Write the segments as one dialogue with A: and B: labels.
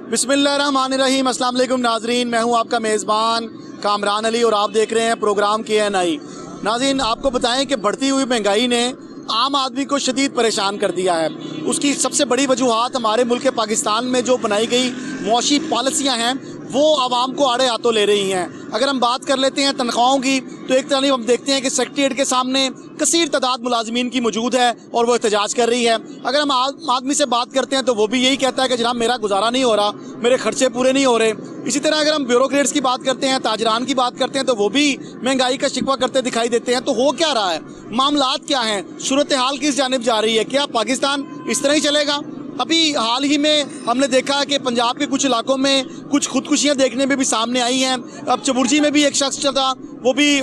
A: बिस्मिल्लाहिर्रहमानिर्रहीम। अस्सलाम वालेकुम नाजरीन, मैं हूं आपका मेज़बान कामरान अली और आप देख रहे हैं प्रोग्राम KNI। नाजरीन, आपको बताएं कि बढ़ती हुई महंगाई ने आम आदमी को शदीद परेशान कर दिया है। उसकी सबसे बड़ी वजूहात हमारे मुल्क पाकिस्तान में जो बनाई गई मुआशी पॉलिसियाँ हैं वो आवाम को आड़े हाथों ले रही हैं। अगर हम बात कर लेते हैं तनख्वाहों की, तो एक तरफ हम देखते हैं कि सेक्रेटेरिएट के सामने कसीर तादाद मुलाजमीन की मौजूद है और वो एहतजाज कर रही है। अगर हम आदमी से बात करते हैं तो वो भी यही कहता है कि जनाब मेरा गुजारा नहीं हो रहा, मेरे खर्चे पूरे नहीं हो रहे। इसी तरह अगर हम ब्यूरोक्रेट्स की बात करते हैं, ताजरान की बात करते हैं, तो वो भी महंगाई का शिकवा करते दिखाई देते हैं। तो हो क्या रहा है, मामलात क्या हैं, सूरत हाल किस जानिब जा रही है, क्या पाकिस्तान इस तरह ही चलेगा? अभी हाल ही में हमने देखा कि पंजाब के कुछ इलाकों में कुछ खुदकुशियां देखने में भी सामने आई हैं। अब चबुर्जी में भी एक शख्स था,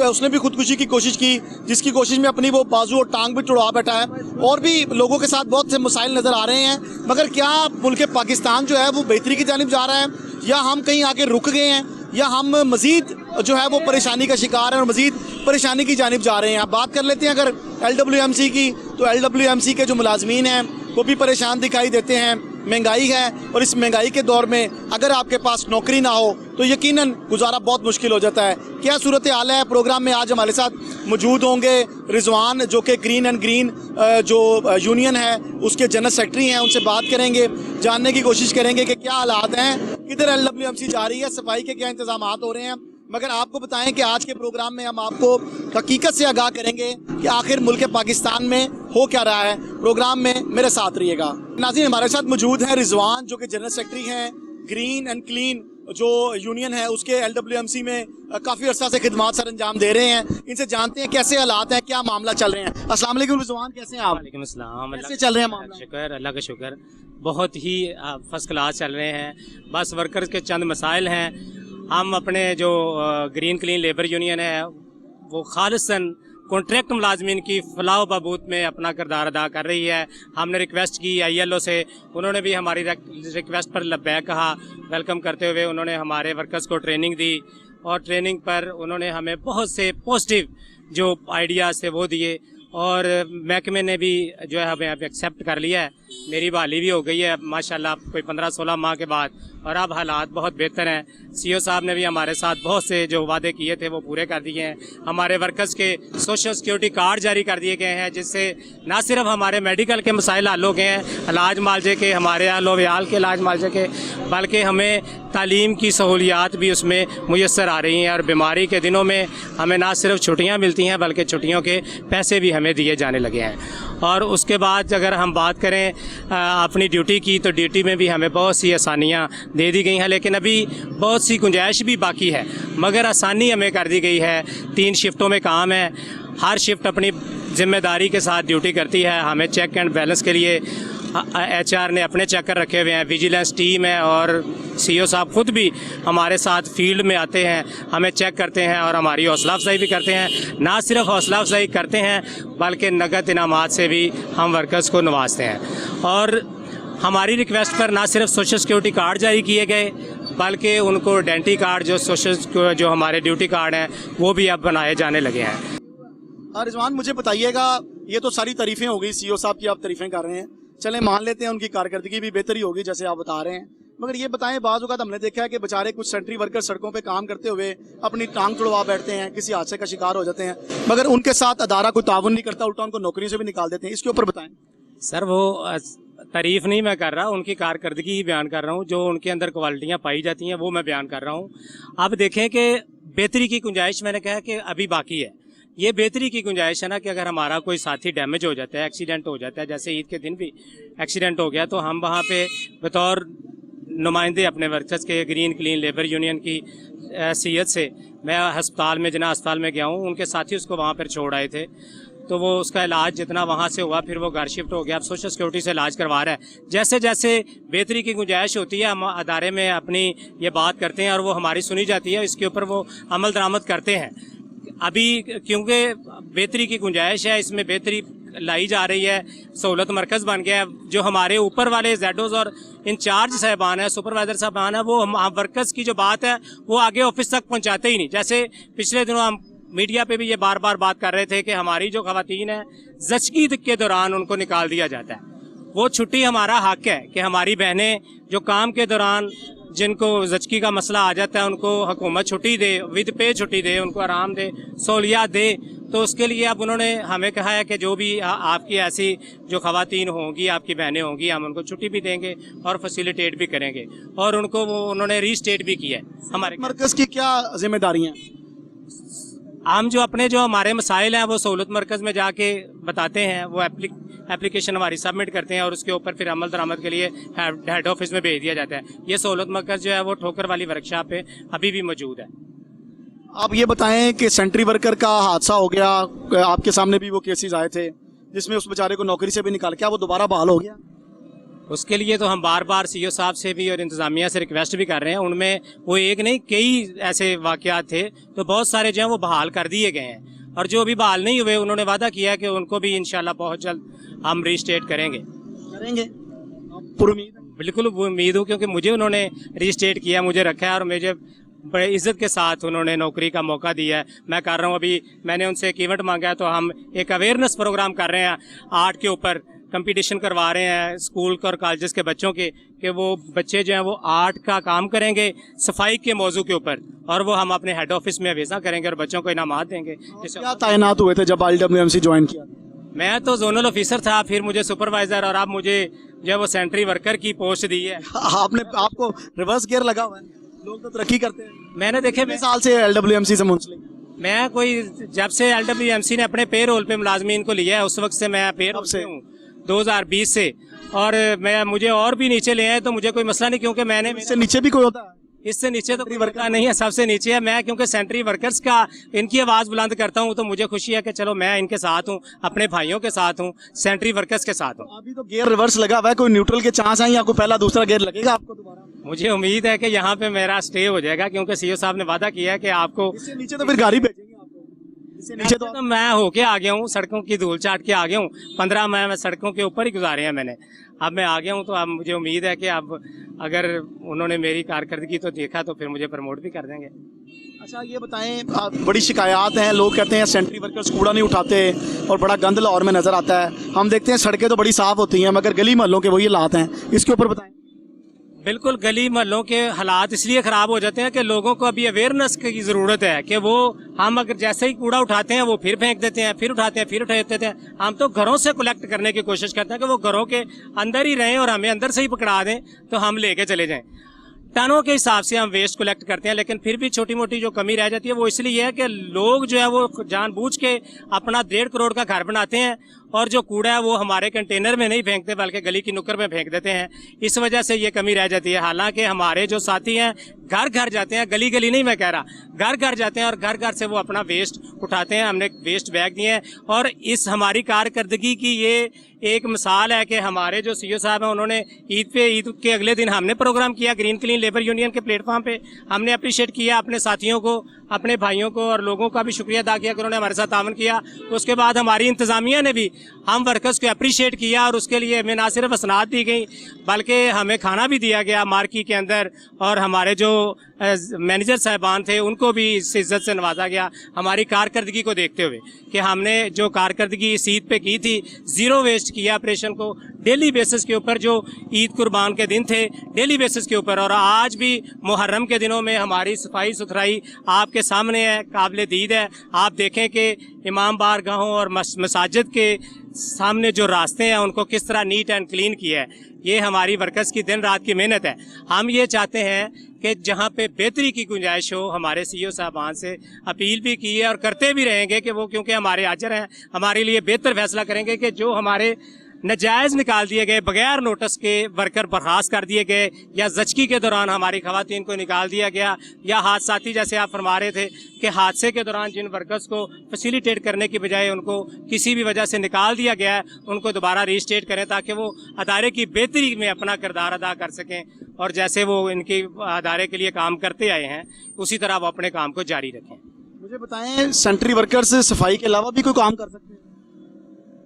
A: उसने भी खुदकुशी की कोशिश की, जिसकी कोशिश में अपनी वो बाजू और टांग भी तुड़वा बैठा है। और भी लोगों के साथ बहुत से मसाइल नज़र आ रहे हैं। मगर क्या मुल्क पाकिस्तान जो है वो बेहतरी की जानिब जा रहा है, या हम कहीं आके रुक गए हैं, या हम मज़ीद जो है वो परेशानी का शिकार हैं और मज़ीद परेशानी की जानिब जा रहे हैं? आप बात कर लेते हैं अगर LWMC की, तो LWMC के जो मुलाजमीन हैं वो भी परेशान दिखाई देते हैं। महंगाई है और इस महंगाई के दौर में अगर आपके पास नौकरी ना हो तो यकीनन गुजारा बहुत मुश्किल हो जाता है। क्या सूरत हाल है? प्रोग्राम में आज हमारे साथ मौजूद होंगे रिजवान, जो कि ग्रीन एंड ग्रीन जो यूनियन है उसके जनरल सेक्रेटरी हैं। उनसे बात करेंगे, जानने की कोशिश करेंगे कि क्या हालात हैं, किधर LWMC जा रही है, सफाई के क्या इंतजाम हो रहे हैं। मगर आपको बताएं कि आज के प्रोग्राम में हम आपको हकीकत से आगाह करेंगे कि आखिर मुल्क पाकिस्तान में हो क्या रहा है। प्रोग्राम में मेरे साथ रहिएगा। नाज़रीन, हमारे साथ मौजूद हैं रिजवान, जो कि जनरल सेक्रेटरी हैं ग्रीन एंड क्लीन जो यूनियन है उसके LWMC में काफ़ी अर्सा से खिदमात सर अंजाम दे रहे हैं। इनसे जानते हैं कैसे हालात हैं, क्या मामला चल रहे हैं। अस्सलाम वालेकुम रिजवान, कैसे हैं आप?
B: वालेकुम अस्सलाम।
A: कैसे चल रहे हैं मामला?
B: शुक्र, अल्लाह का शुक्र, बहुत ही फर्स्ट क्लास चल रहे हैं। बस वर्कर्स के चंद मसाइल हैं। हम अपने जो ग्रीन क्लीन लेबर यूनियन है वो खालिसन कॉन्ट्रैक्ट मुलाजमीन की फलाह बहबूद में अपना किरदार अदा कर रही है। हमने रिक्वेस्ट की ILO से, उन्होंने भी हमारी रिक्वेस्ट पर लब्बैक कहा। वेलकम करते हुए उन्होंने हमारे वर्कर्स को ट्रेनिंग दी और ट्रेनिंग पर उन्होंने हमें बहुत से पॉजिटिव जो आइडियाज़ थे वो दिए और महकमे ने भी जो है हमें अब एक्सेप्ट कर लिया है। मेरी बहाली भी हो गई है माशाल्लाह कोई 15-16 माह के बाद, और अब हालात बहुत बेहतर हैं। CO साहब ने भी हमारे साथ बहुत से जो वादे किए थे वो पूरे कर दिए हैं। हमारे वर्कर्स के सोशल सिक्योरिटी कार्ड जारी कर दिए गए हैं, जिससे ना सिर्फ हमारे मेडिकल के मसाइल हल हो गए हैं, इलाज मालजे के, हमारे अहलो व्याल के इलाज मालजे के, बल्कि हमें तालीम की सहूलियात भी उसमें मुयस्सर आ रही हैं। और बीमारी के दिनों में हमें ना सिर्फ छुट्टियाँ मिलती हैं बल्कि छुट्टियों के पैसे भी हमें दिए जाने लगे हैं। और उसके बाद अगर हम बात करें अपनी ड्यूटी की, तो ड्यूटी में भी हमें बहुत सी आसानियाँ दे दी गई हैं, लेकिन अभी बहुत सी गुंजाइश भी बाकी है। मगर आसानी हमें कर दी गई है। 3 शिफ्टों में काम है, हर शिफ्ट अपनी जिम्मेदारी के साथ ड्यूटी करती है। हमें चेक एंड बैलेंस के लिए HR ने अपने चेकर रखे हुए हैं, विजिलेंस टीम है और CO साहब खुद भी हमारे साथ फील्ड में आते हैं, हमें चेक करते हैं और हमारी हौसला अफजाई भी करते हैं। ना सिर्फ हौसला अफजाई करते हैं बल्कि नगद इनामात से भी हम वर्कर्स को नवाजते हैं। और हमारी रिक्वेस्ट पर ना सिर्फ सोशल सिक्योरिटी कार्ड जारी किए गए बल्कि उनको आइडेंटिटी कार्ड जो हमारे ड्यूटी कार्ड हैं वो भी अब बनाए जाने लगे हैं।
A: रिजवान, मुझे बताइएगा, ये तो सारी तारीफ़ें हो गई, CO साहब की आप तारीफ़ें कर रहे हैं, चलें मान लेते हैं उनकी कारकर्दगी भी बेहतरी होगी जैसे आप बता रहे हैं। मगर ये बताएं, बाज़ औक़ात हमने देखा है कि बेचारे कुछ सेंट्री वर्कर सड़कों पे काम करते हुए अपनी टांग तुड़वा बैठते हैं, किसी हादसे का शिकार हो जाते हैं, मगर उनके साथ अदारा कोई ताउन नहीं करता, उल्टा उनको नौकरी से भी निकाल देते हैं। इसके ऊपर बताएं।
B: सर, वो तारीफ़ नहीं मैं कर रहा, उनकी कारकर्दगी ही बयान कर रहा हूँ। जो उनके अंदर क्वालिटियाँ पाई जाती हैं वो मैं बयान कर रहा हूँ। अब देखें कि बेहतरी की गुंजाइश, मैंने कहा कि अभी बाकी है। ये बेहतरी की गुंजाइश है ना कि अगर हमारा कोई साथी डैमेज हो जाता है, एक्सीडेंट हो जाता है, जैसे ईद के दिन भी एक्सीडेंट हो गया, तो हम वहाँ पे बतौर नुमाइंदे अपने वर्कर्स के ग्रीन क्लीन लेबर यूनियन की हैसियत से मैं अस्पताल में, जना अस्पताल में गया हूँ। उनके साथी उसको वहाँ पर छोड़ आए थे, तो वो उसका इलाज जितना वहाँ से हुआ फिर वो घर शिफ्ट हो गया, अब सोशल सिक्योरिटी से इलाज करवा रहा है। जैसे जैसे बेहतरी की गुंजाइश होती है हम अदारे में अपनी ये बात करते हैं और वो हमारी सुनी जाती है, इसके ऊपर वो अमल दरामद करते हैं। अभी क्योंकि बेहतरी की गुंजाइश है, इसमें बेहतरी लाई जा रही है, सहूलत मरकज़ बन गया है। जो हमारे ऊपर वाले ZOs और इंचार्ज साहबान है, सुपरवाइज़र साहबान है, वो हम वर्कर्स की जो बात है वो आगे ऑफिस तक पहुंचाते ही नहीं। जैसे पिछले दिनों हम मीडिया पे भी ये बार बार बात कर रहे थे कि हमारी जो ख़वातीन है ज़चगी के दौरान उनको निकाल दिया जाता है। वो छुट्टी हमारा हक है कि हमारी बहनें जो काम के दौरान जिनको जचकी का मसला आ जाता है उनको हुकूमत छुट्टी दे, विद पे छुट्टी दे, उनको आराम दे, सहूलियात दे। तो उसके लिए अब उन्होंने हमें कहा है कि जो भी आपकी ऐसी जो ख़वातीन होंगी, आपकी बहनें होंगी, हम उनको छुट्टी भी देंगे और फैसिलिटेट भी करेंगे। और उनको वो उन्होंने रीस्टेट भी किया है। हमारे
A: मरकज़ की क्या जिम्मेदारियाँ हैं?
B: हम जो अपने जो हमारे मसाइल हैं वो सहूलत मरकज़ में जाके बताते हैं, वो एप्लीकेशन हमारी सबमिट करते हैं और उसके ऊपर फिर अमल दरामद के लिए हेड ऑफिस में भेज दिया जाता है। ये सहूलत मरकज़ जो है वो ठोकर वाली वर्कशॉप पे अभी भी मौजूद है।
A: आप ये बताएं कि सेंट्री वर्कर का हादसा हो गया, आपके सामने भी वो केसेस आए थे जिसमें उस बेचारे को नौकरी से भी निकाल, क्या वो दोबारा बहाल हो गया?
B: उसके लिए तो हम बार बार सीईओ साहब से भी और इंतज़ामिया से रिक्वेस्ट भी कर रहे हैं। उनमें वो एक नहीं कई ऐसे वाक़यात थे, तो बहुत सारे जो हैं वो बहाल कर दिए गए हैं। और जो अभी बहाल नहीं हुए उन्होंने वादा किया है कि उनको भी इंशाल्लाह बहुत जल्द हम रीस्टेट करेंगे। बिल्कुल वो उम्मीद हूँ, क्योंकि मुझे उन्होंने रीस्टेट किया, मुझे रखा है और मुझे बड़े इज्जत के साथ उन्होंने नौकरी का मौका दिया है। मैं कर रहा हूँ, अभी मैंने उनसे एक इवेंट मांगा है, तो हम एक अवेयरनेस प्रोग्राम कर रहे हैं आर्ट के ऊपर, कंपटीशन करवा रहे हैं स्कूल और कॉलेजेस के बच्चों के, कि वो बच्चे जो हैं वो आर्ट का काम करेंगे सफाई के मौजू के ऊपर, और वो हम अपने हेड ऑफिस में भेजा करेंगे और बच्चों को इनामात देंगे।
A: क्या तैनात हुए थे जब IWMC ज्वाइन किया?
B: मैं तो जोनल ऑफिसर था, फिर मुझे सुपरवाइजर, और अब मुझे जो वो सेंट्री वर्कर की पोस्ट दी है।
A: आपको रिवर्स गियर लगा हुआ है, लोग तो तरक्की करते हैं।
B: मैंने देखे
A: साल से LWMC से मुंसलिक?
B: मैं कोई जब से LWMC ने अपने पे रोल पे मुलाजमीन को लिया है उस वक्त से मैं पे रोल से हूँ, 2020 से। और मुझे और भी नीचे ले आए तो मुझे कोई मसला नहीं, क्योंकि मैंने
A: इससे नीचे भी कोई होता है?
B: इससे नीचे तो वर्कर नहीं है, सबसे नीचे है मैं, क्योंकि सेंट्री वर्कर्स का इनकी आवाज़ बुलंद करता हूं, तो मुझे खुशी है कि चलो मैं इनके साथ हूं, अपने भाइयों के साथ हूं, सेंट्री वर्कर्स के साथ हूं।
A: अभी तो गियर रिवर्स लगा हुआ है, कोई न्यूट्रल के चांस है या कोई पहला दूसरा गियर लगेगा आपको दोबारा?
B: मुझे उम्मीद है कि यहाँ पे मेरा स्टे हो जाएगा, क्योंकि सीईओ साहब ने वादा किया है कि आपको
A: इससे नीचे तो फिर गाड़ी भेजेंगे आपको। इससे नीचे तो
B: मैं होके आ गया हूँ, सड़कों की धूल चाट के आ गया हूँ, 15 माह मैं सड़कों के ऊपर ही गुजारे हैं मैंने। अब मैं आ गया हूँ, तो अब मुझे उम्मीद है कि अब अगर उन्होंने मेरी कारकर्दगी तो देखा तो फिर मुझे प्रमोट भी कर देंगे।
A: अच्छा ये बताएं, बड़ी शिकायत हैं, लोग कहते हैं सेंट्री वर्कर्स कूड़ा नहीं उठाते और बड़ा गंद लाहौर में नजर आता है। हम देखते हैं सड़कें तो बड़ी साफ होती हैं, मगर गली मोहल्लों के वही हालात हैं, इसके ऊपर बताएं।
B: बिल्कुल, गली मोहल्लों के हालात इसलिए ख़राब हो जाते हैं कि लोगों को अभी अवेयरनेस की ज़रूरत है कि वो हम अगर जैसे ही कूड़ा उठाते हैं वो फिर फेंक देते हैं, फिर उठाते हैं, फिर उठा देते हैं। हम तो घरों से कलेक्ट करने की कोशिश करते हैं कि वो घरों के अंदर ही रहें और हमें अंदर से ही पकड़ा दें तो हम लेके चले जाएं। टनों के हिसाब से हम वेस्ट कलेक्ट करते हैं, लेकिन फिर भी छोटी मोटी जो कमी रह जाती है वो इसलिए है कि लोग जो है वो जानबूझ के अपना 1.5 करोड़ का घर बनाते हैं और जो कूड़ा है वो हमारे कंटेनर में नहीं फेंकते बल्कि गली की नुक्कड़ में फेंक देते हैं। इस वजह से ये कमी रह जाती है। हालांकि हमारे जो साथी हैं घर घर जाते हैं, गली गली नहीं मैं कह रहा, घर घर जाते हैं और घर घर से वो अपना वेस्ट उठाते हैं। हमने वेस्ट बैग दिए हैं और इस हमारी कारकर्दगी की ये एक मिसाल है कि हमारे जो सीईओ साहब हैं उन्होंने ईद के अगले दिन हमने प्रोग्राम किया ग्रीन क्लीन लेबर यूनियन के प्लेटफॉर्म पे। हमने अप्रिशिएट किया अपने साथियों को, अपने भाइयों को, और लोगों का भी शुक्रिया अदा किया कि उन्होंने हमारे साथ तावन किया। उसके बाद हमारी इंतज़ामिया ने भी हम वर्कर्स को अप्रिशिएट किया और उसके लिए हमें ना सिर्फ असनाद दी गई बल्कि हमें खाना भी दिया गया मार्की के अंदर, और हमारे जो मैनेजर साहबान थे उनको भी इस इज़्ज़त से नवाजा गया हमारी कारकर्दगी को देखते हुए कि हमने जो कारकर्दगी इस ईद पे की थी, ज़ीरो वेस्ट किया ऑपरेशन को डेली बेसिस के ऊपर, जो ईद कुर्बान के दिन थे डेली बेसिस के ऊपर। और आज भी मुहर्रम के दिनों में हमारी सफाई सुथराई आपके सामने है, काबिल दीद है। आप देखें कि इमाम बारगाहों और मसाजिद के सामने जो रास्ते हैं उनको किस तरह नीट एंड क्लीन किया है। ये हमारी वर्कर्स की दिन रात की मेहनत है। हम ये चाहते हैं कि जहाँ पे बेहतरी की गुंजाइश हो, हमारे सीईओ साहबान से अपील भी की है और करते भी रहेंगे कि वो क्योंकि हमारे आजर हैं, हमारे लिए बेहतर फैसला करेंगे कि जो हमारे नजायज़ निकाल दिए गए, बगैर नोटिस के वर्कर बर्खास्त कर दिए गए, या जचकी के दौरान हमारी खवातीन को निकाल दिया गया, या हादसाती जैसे आप फरमा रहे थे कि हादसे के दौरान जिन वर्कर्स को फैसिलिटेट करने की बजाय उनको किसी भी वजह से निकाल दिया गया है, उनको दोबारा रीस्टेट करें ताकि वो अदारे की बेहतरी में अपना किरदार अदा कर सकें और जैसे वो इनके अदारे के लिए काम करते आए हैं उसी तरह वो अपने काम को जारी रखें।
A: मुझे बताएं, सेंट्री वर्कर्स सफाई के अलावा भी कोई काम कर सकते हैं?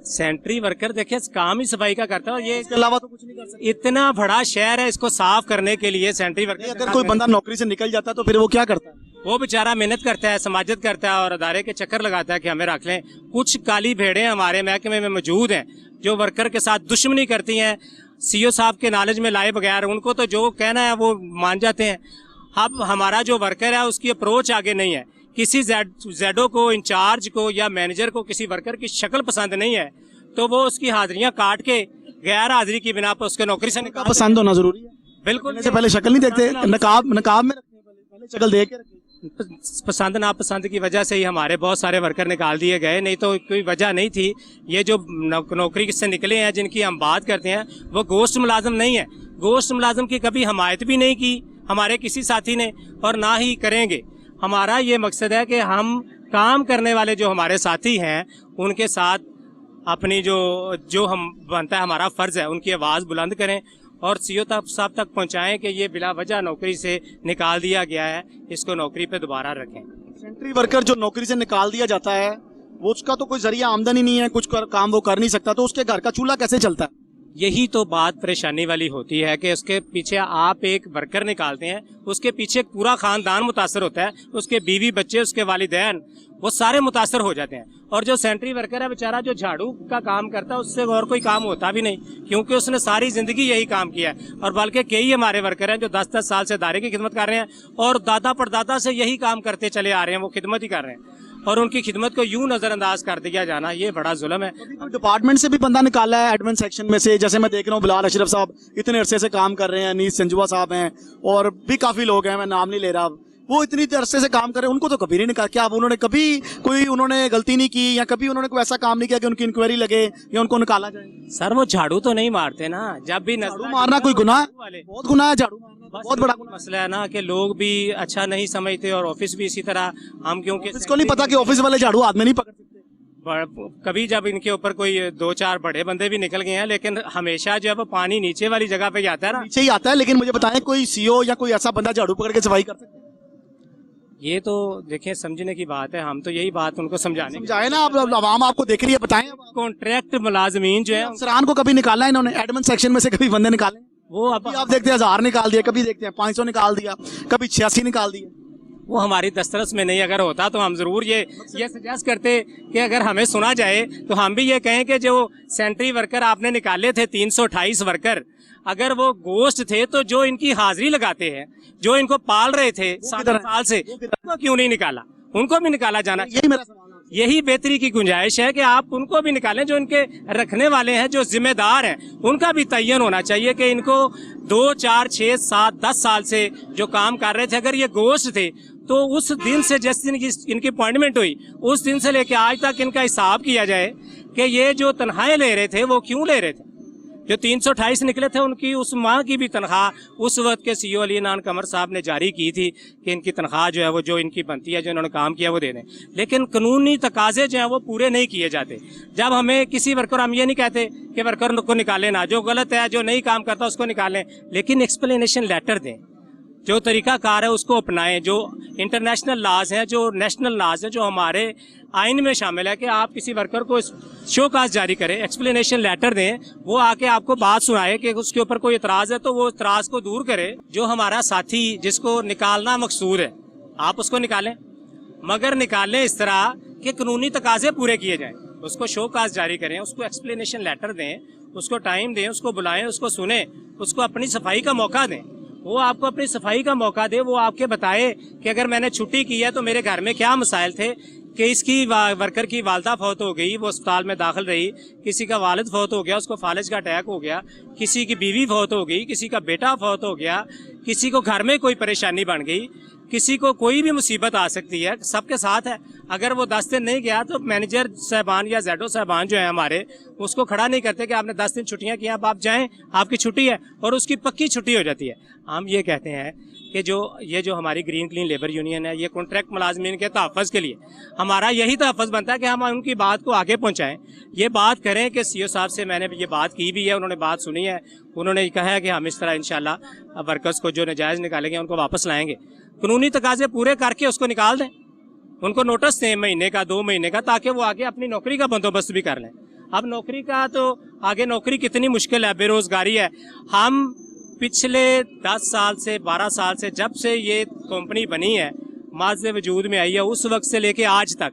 B: सेंट्री वर्कर देखिए काम ही सफाई का करता है और ये
A: इसके अलावा तो कुछ नहीं कर सकते।
B: इतना बड़ा शहर है, इसको साफ करने के लिए सेंट्री वर्कर
A: अगर कोई बंदा नौकरी से निकल जाता है तो फिर वो क्या करता है?
B: वो बेचारा मेहनत करता है, समाजत करता है और अदारे के चक्कर लगाता है कि हमें रख लें। कुछ काली भेड़ें हमारे महकमे में मौजूद हैं जो वर्कर के साथ दुश्मनी करती हैं, सीओ साहब के नॉलेज में लाए बगैर उनको तो जो कहना है वो मान जाते हैं। अब हमारा जो वर्कर है उसकी अप्रोच आगे नहीं है। किसी जेडो को, इंचार्ज को या मैनेजर को किसी वर्कर की शक्ल पसंद नहीं है तो वो उसकी हाजिरियां काट के गैर हाजिरी की बिना पर उसके नौकरी से निकाल।
A: पसंद होना जरूरी है,
B: बिल्कुल
A: से पहले शक्ल नहीं देखते, नकाब में रखते हैं, पहले शक्ल देख के रखते हैं।
B: पसंद नापसंद की वजह से ही हमारे बहुत सारे वर्कर निकाल दिए गए, नहीं तो कोई वजह नहीं थी। ये जो नौकरी से निकले हैं जिनकी हम बात करते हैं वो गोश्त मुलाजम नहीं है। गोश्त मुलाजम की कभी हमायत भी नहीं की हमारे किसी साथी ने और ना ही करेंगे। हमारा ये मकसद है कि हम काम करने वाले जो हमारे साथी हैं उनके साथ अपनी जो हम बनता है हमारा फ़र्ज़ है उनकी आवाज़ बुलंद करें और सीओ साहब तक पहुंचाएं कि ये बिला वजह नौकरी से निकाल दिया गया है, इसको नौकरी पे दोबारा रखें।
A: सेंट्री वर्कर जो नौकरी से निकाल दिया जाता है वो उसका तो कोई जरिया आमदनी नहीं है, कुछ काम वो कर नहीं सकता, तो उसके घर का चूल्हा कैसे चलता है?
B: यही तो बात परेशानी वाली होती है कि उसके पीछे आप एक वर्कर निकालते हैं, उसके पीछे पूरा खानदान मुतासर होता है, उसके बीवी बच्चे, उसके वालिदैन, वो सारे मुतासर हो जाते हैं। और जो सेंट्री वर्कर है बेचारा जो झाड़ू का काम करता है उससे और कोई काम होता भी नहीं, क्योंकि उसने सारी जिंदगी यही काम किया है। और बल्कि कई हमारे वर्कर हैं जो 10-10 साल से दायरे की खिदमत कर रहे हैं और दादा परदादा से यही काम करते चले आ रहे हैं, वो खिदमत ही कर रहे हैं और उनकी खिदमत को यूं नजरअंदाज कर दिया जाना ये बड़ा जुल्म है।
A: डिपार्टमेंट से भी बंदा निकाला है एडमिन सेक्शन में से, जैसे मैं देख रहा हूँ बिलाल अशरफ साहब इतने अरसे से काम कर रहे हैं, अनीस संजुआ साहब हैं और भी काफी लोग हैं, मैं नाम नहीं ले रहा, वो इतनी अरसे से काम कर रहे हैं, उनको तो कभी नहीं निकाला। क्या अब उन्होंने कभी कोई उन्होंने गलती नहीं की या कभी उन्होंने कोई ऐसा काम नहीं किया कि उनकी इंक्वायरी लगे या उनको निकाला जाए?
B: सर वो झाड़ू तो नहीं मारते ना, जब भी
A: झाड़ू मारना कोई गुनाह है? बहुत गुनाह है झाड़ू मारना, बहुत बड़ा गुनाह।
B: मसला है ना कि लोग भी अच्छा नहीं समझते और ऑफिस भी इसी तरह। हम क्योंकि
A: इसको नहीं पता कि ऑफिस वाले झाड़ू हाथ में नहीं पकड़ सकते।
B: कभी जब इनके ऊपर कोई 2-4 बड़े बंदे भी निकल गए हैं, लेकिन हमेशा जब पानी नीचे वाली जगह पे आता है ना,
A: नीचे ही आता है। लेकिन मुझे बताएं कोई सीओ या कोई ऐसा बंदा झाड़ू पकड़ के सफाई कर सकता है?
B: ये तो देखें समझने की बात है, हम तो यही बात उनको
A: समझाए ना। आप आवाम आपको देख रही है, बताएं।
B: कॉन्ट्रैक्ट मुलाजमीन जो है
A: अफसरान को कभी निकाला है इन्होंने? एडमिन सेक्शन में से कभी बंदे निकाले?
B: वो अब
A: आप देखते हैं 1000 निकाल दिया, कभी देखते हैं 500 निकाल दिया, कभी 86 निकाल दिया।
B: वो हमारी दस्तरस में नहीं अगर होता तो हम जरूर ये सजेस्ट करते कि अगर हमें सुना जाए तो हम भी ये कहें कि जो सेंट्री वर्कर आपने निकाले थे 328 वर्कर, अगर वो गोश्त थे तो जो इनकी हाजिरी लगाते हैं, जो इनको पाल रहे थे 7 साल से, उनको क्यों नहीं निकाला? उनको भी निकाला जाना।
A: यही मेरा सवाल है।
B: यही बेहतरी की गुंजाइश है कि आप उनको भी निकालें, जो इनके रखने वाले हैं, जो जिम्मेदार हैं, उनका भी तयन होना चाहिए कि इनको 2, 4, 6, 7, 10 साल से जो काम कर रहे थे, अगर ये गोश्त थे तो उस दिन से जिस दिन इनकी अपॉइंटमेंट हुई उस दिन से लेकर आज तक इनका हिसाब किया जाए कि ये जो तनख्वाहें ले रहे थे वो क्यों ले रहे थे। जो 328 निकले थे उनकी उस माह की भी तनख्वाह उस वक्त के सीओ अली नान कमर साहब ने जारी की थी कि इनकी तनख्वाह जो है वो जो इनकी बनती है, जो इन्होंने काम किया वो दे दें। लेकिन कानूनी तकाजे जो हैं वो पूरे नहीं किए जाते। जब हमें किसी वर्कर, हम ये नहीं कहते कि वर्कर को निकालें ना, जो गलत है, जो नहीं काम करता उसको निकालें, लेकिन एक्सप्लेनेशन लेटर दें, जो तरीकाकार है उसको अपनाएं। जो इंटरनेशनल लाज हैं, जो नेशनल लाज हैं, जो हमारे आइन में शामिल है कि आप किसी वर्कर को शोकाज जारी करें, एक्सप्लेनेशन लेटर दें, वो आके आपको बात सुनाए कि उसके ऊपर कोई इतराज़ है तो वो इतराज़ को दूर करे। जो हमारा साथी जिसको निकालना मकसूद है आप उसको निकालें, मगर निकालें इस तरह कि कानूनी तकाजे पूरे किए जाएं। उसको शोकाज जारी करें, उसको एक्सप्लेनेशन लेटर दें, उसको टाइम दें, उसको बुलाएं, उसको सुने, उसको अपनी सफाई का मौका दें। वो आपको अपनी सफाई का मौका दे, वो आपके बताए कि अगर मैंने छुट्टी की है तो मेरे घर में क्या मसाइल थे, कि इसकी वर्कर की वालदा फौत हो गई, वो अस्पताल में दाखिल रही, किसी का वालिद फौत हो गया, उसको फालिज का अटैक हो गया, किसी की बीवी फौत हो गई, किसी का बेटा फौत हो गया, किसी को घर में कोई परेशानी बन गई, किसी को कोई भी मुसीबत आ सकती है, सबके साथ है। अगर वो 10 दिन नहीं गया तो मैनेजर साहबान या जेडो साहबान जो है हमारे, उसको खड़ा नहीं करते कि आपने 10 दिन छुट्टियां की, अब आप जाएं, आपकी छुट्टी है, और उसकी पक्की छुट्टी हो जाती है। हम ये कहते हैं कि ये जो हमारी ग्रीन क्लीन लेबर यूनियन है, ये कॉन्ट्रैक्ट मुलाजमीन के तहफ़्फ़ुज़ के लिए हमारा यही तहफ़्फ़ुज़ बनता है कि हम उनकी बात को आगे पहुँचाएँ। ये बात करें कि सीओ साहब से मैंने ये बात की भी है, उन्होंने बात सुनी है, उन्होंने कहा है कि हम इस तरह इंशाल्लाह वर्कर्स को जो नाजायज़ निकालेंगे उनको वापस लाएंगे। कानूनी तकाजे पूरे करके उसको निकाल दें, उनको नोटिस दें महीने का, 2 महीने का, ताकि वो आगे अपनी नौकरी का बंदोबस्त भी कर लें। अब नौकरी का तो आगे नौकरी कितनी मुश्किल है, बेरोज़गारी है। हम पिछले 10 साल से 12 साल से जब से ये कंपनी बनी है, माज़ वजूद में आई है, उस वक्त से लेके आज तक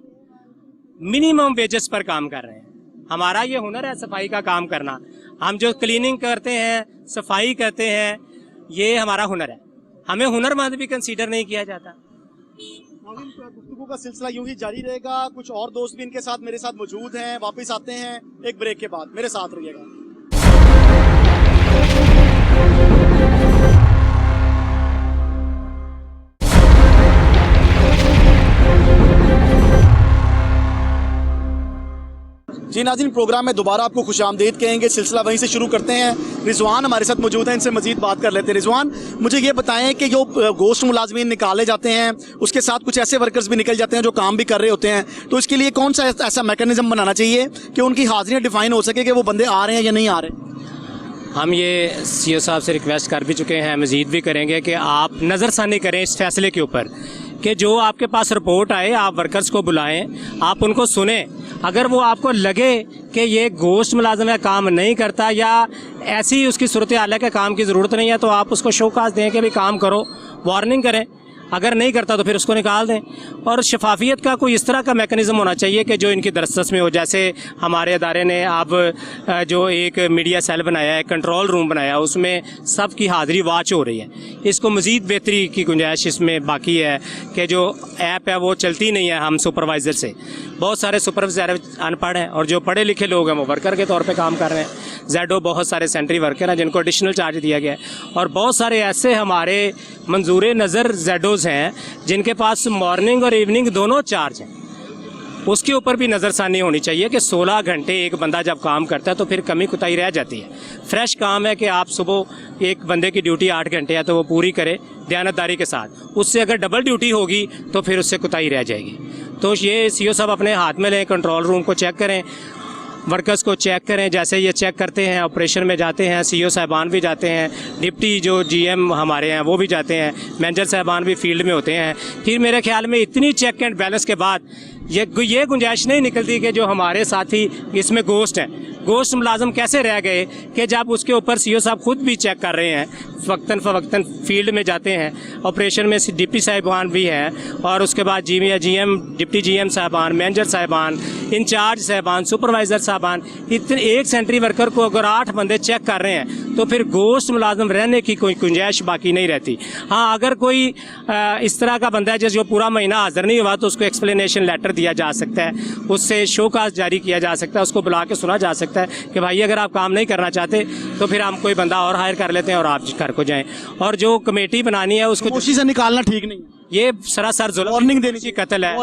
B: मिनिमम वेजेस पर काम कर रहे हैं। हमारा ये हुनर है सफाई का काम करना। हम जो क्लीनिंग करते हैं, सफाई करते हैं, ये हमारा हुनर है। हमें हुनरमंद भी कंसीडर नहीं किया जाता।
A: गुफ्तगू का सिलसिला यूं ही जारी रहेगा। कुछ और दोस्त भी इनके साथ मेरे साथ मौजूद हैं। वापस आते हैं एक ब्रेक के बाद, मेरे साथ रहिएगा। जी नाज़रीन, प्रोग्राम में दोबारा आपको खुशामदीद कहेंगे। सिलसिला वहीं से शुरू करते हैं। रिजवान हमारे साथ मौजूद हैं, इनसे मजीद बात कर लेते हैं। रिजवान, मुझे ये बताएं कि जो गोश्त मुलाजमीन निकाले जाते हैं, उसके साथ कुछ ऐसे वर्कर्स भी निकल जाते हैं जो काम भी कर रहे होते हैं, तो इसके लिए कौन सा ऐसा मैकेनिज्म बनाना चाहिए कि उनकी हाजिरियाँ डिफाइन हो सके कि वो बंदे आ रहे हैं या नहीं आ रहे?
B: हम ये सीओ साहब से रिक्वेस्ट कर भी चुके हैं, मजीद भी करेंगे कि आप नज़रसानी करें इस फैसले के ऊपर कि जो आपके पास रिपोर्ट आए आप वर्कर्स को बुलाएं, आप उनको सुने। अगर वो आपको लगे कि ये गोश्त मुलाजम है, काम नहीं करता, या ऐसी उसकी सूरत हाल है कि काम की ज़रूरत नहीं है, तो आप उसको शोकाज दें कि भाई काम करो, वार्निंग करें। अगर नहीं करता तो फिर उसको निकाल दें। और शफाफियत का कोई इस तरह का मैकेनिज़्म होना चाहिए कि जो इनकी दरख्वास्त में हो। जैसे हमारे अदारे ने अब जो एक मीडिया सेल बनाया है, कंट्रोल रूम बनाया, उसमें सब की हाज़िरी वॉच हो रही है। इसको मज़ीद बेहतरी की गुंजाइश इसमें बाकी है कि जो ऐप है वो चलती नहीं है हम सुपरवाइज़र से। बहुत सारे सुपरवाइज़र अनपढ़ हैं और जो पढ़े लिखे लोग हैं वो वर्कर के तौर पे काम कर रहे हैं। जेडो बहुत सारे सेंट्री वर्कर हैं जिनको एडिशनल चार्ज दिया गया है, और बहुत सारे ऐसे हमारे मंजूर नज़र जेडोज़ हैं जिनके पास मॉर्निंग और इवनिंग दोनों चार्ज हैं। उसके ऊपर भी नज़रसानी होनी चाहिए कि 16 घंटे एक बंदा जब काम करता है तो फिर कमी कुताही रह जाती है। फ्रेश काम है कि आप सुबह एक बंदे की ड्यूटी 8 घंटे है तो वो पूरी करे दयानतदारी के साथ। उससे अगर डबल ड्यूटी होगी तो फिर उससे कुताही रह जाएगी। तो ये सीओ साहब अपने हाथ में लें, कंट्रोल रूम को चेक करें, वर्कर्स को चेक करें। जैसे ये चेक करते हैं, ऑपरेशन में जाते हैं, सीईओ साहबान भी जाते हैं, डिप्टी जो जीएम हमारे हैं वो भी जाते हैं, मैनेजर साहबान भी फील्ड में होते हैं। फिर मेरे ख्याल में इतनी चेक एंड बैलेंस के बाद ये गुंजाइश नहीं निकलती कि जो हमारे साथी इसमें गोश्त हैं, गोश्त मुलाजम कैसे रह गए कि जब उसके ऊपर सीईओ साहब खुद भी चेक कर रहे हैं, वक्तन फ़वक्तन फील्ड में जाते हैं, ऑपरेशन में डिप्टी साहिबान भी हैं, और उसके बाद जीएम डिप्टी जीएम साहबान, मैनेजर साहबान, इंचार्ज साहबान, सुपरवाइज़र साहबान, इतने एक सेंट्री वर्कर को अगर 8 बंदे चेक कर रहे हैं तो फिर गोश्त मुलाजम रहने की कोई गुंजाइश बाकी नहीं रहती। हाँ, अगर कोई इस तरह का बंदा है जो पूरा महीना हाजिर नहीं हुआ तो उसको एक्सप्लेनेशन लेटर दिया जा सकता है, उससे शोकाज जारी किया जा सकता है, उसको बुला के सुना जा सकता है कि भाई अगर आप काम नहीं करना चाहते तो फिर हम कोई बंदा और हायर कर लेते हैं और आप घर को जाएं। और जो कमेटी बनानी है उसको
A: कोशिश से निकालना ठीक नहीं,
B: ये सरासर जुल्म,
A: वार्निंग देनी चाहिए,
B: कत्ल है,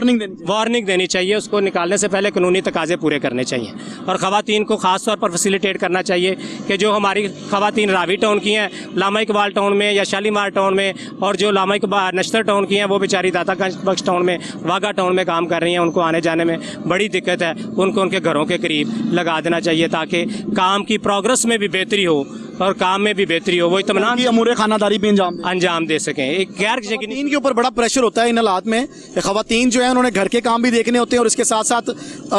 A: वार्निंग
B: देनी चाहिए। उसको निकालने से पहले कानूनी तकाजे पूरे करने चाहिए, और ख़वातीन को ख़ास तौर पर फैसिलिटेट करना चाहिए कि जो हमारी ख़वातीन रावी टाउन की हैं, लामा इकबाल टाउन में या शालीमार टाउन में, और जो लामा इकबाल नश्तर टाउन की हैं वो बेचारी दाता बख्श टाउन में, वाघा टाउन में काम कर रही हैं, उनको आने जाने में बड़ी दिक्कत है। उनको उनके घरों के करीब लगा देना चाहिए ताकि काम की प्रोग्रेस में भी बेहतरी हो और काम में भी बेहतरी हो, वो इत्मीनान
A: की अमूर खानादारी भी
B: अंजाम दे सकें। एक गैर यकीनी
A: के ऊपर बड़ा प्रेशर होता है इन हालात में। ख़वातीन जो है उन्होंने घर के काम भी देखने होते हैं और इसके साथ साथ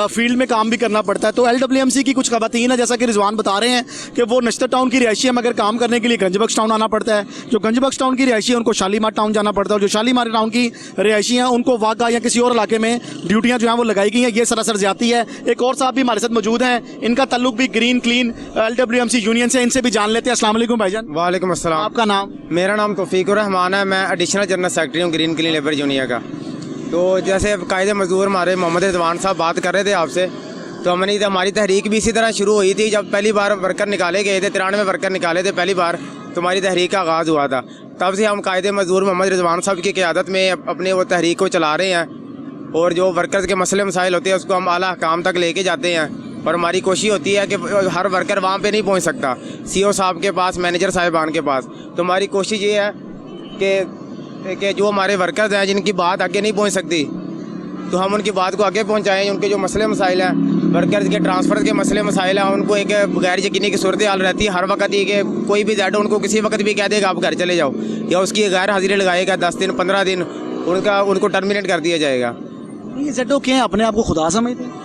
A: फील्ड में काम भी करना पड़ता है। तो LWMC की कुछ ख़वातीन है, जैसा कि रिजवान बता रहे हैं कि वो नश्तर टाउन की रिहायशी है, मगर काम करने के लिए गंजबख्श टाउन आना पड़ता है। जो गंजबख्श टाउन की रिहायशी है उनको शालीमार टाउन जाना पड़ता है, और जो शालीमार टाउन की रिहायशी हैं उनको वाघा या किसी और इलाके में ड्यूटियाँ जो हैं वो लगाई गई हैं। ये सरासर ज्यादती है। एक और साहब भी हमारे साथ मौजूद हैं, इनका ताल्लुक भी ग्रीन क्लीन LWMC यूनियन से, इनसे भी जान लेते हैं। अस्सलाम वालेकुम भाईजान।
C: वालेकुम अस्सलाम।
A: आपका नाम?
C: मेरा नाम तौफीकुर रहमान है, मैं एडिशनल जनरल सेक्रेटरी हूँ ग्रीन क्लीन लेबर यूनियन का। तो जैसे कायदे मजदूर हमारे मोहम्मद रिजवान साहब बात कर रहे थे आपसे, तो हमारी तहरीक भी इसी तरह शुरू हुई थी। जब पहली बार वर्कर निकाले गए थे, 93 वर्कर निकाले थे पहली बार, तो हमारी तहरीक का आगाज़ हुआ था। तब से हम कायदे मजदूर मोहम्मद रिजवान साहब की क़यादत में अपने वो तहरीक को चला रहे हैं, और जो वर्कर्स के मसले मसाइल होते हैं उसको हम आला काम तक लेके जाते हैं। और हमारी कोशिश होती है कि हर वर्कर वहाँ पे नहीं पहुँच सकता, सीईओ साहब के पास, मैनेजर साहिबान के पास। तो हमारी कोशिश ये है कि जो हमारे वर्कर्स हैं जिनकी बात आगे नहीं पहुँच सकती, तो हम उनकी बात को आगे पहुँचाएँ। उनके जो मसले मसाइल हैं, वर्कर्स के ट्रांसफ़र के मसले मसाइल हैं, उनको एक गैर यकीनी की सूरत हाल रहती है हर वक्त ही कि कोई भी ज़्यादा उनको किसी वक्त भी कह देगा आप घर चले जाओ, या उसकी गैर हाजिरी लगाएगा 10 दिन 15 दिन, उनको टर्मिनेट कर दिया जाएगा।
A: ये जेडो क्या है, अपने आप को खुदा समझते हैं?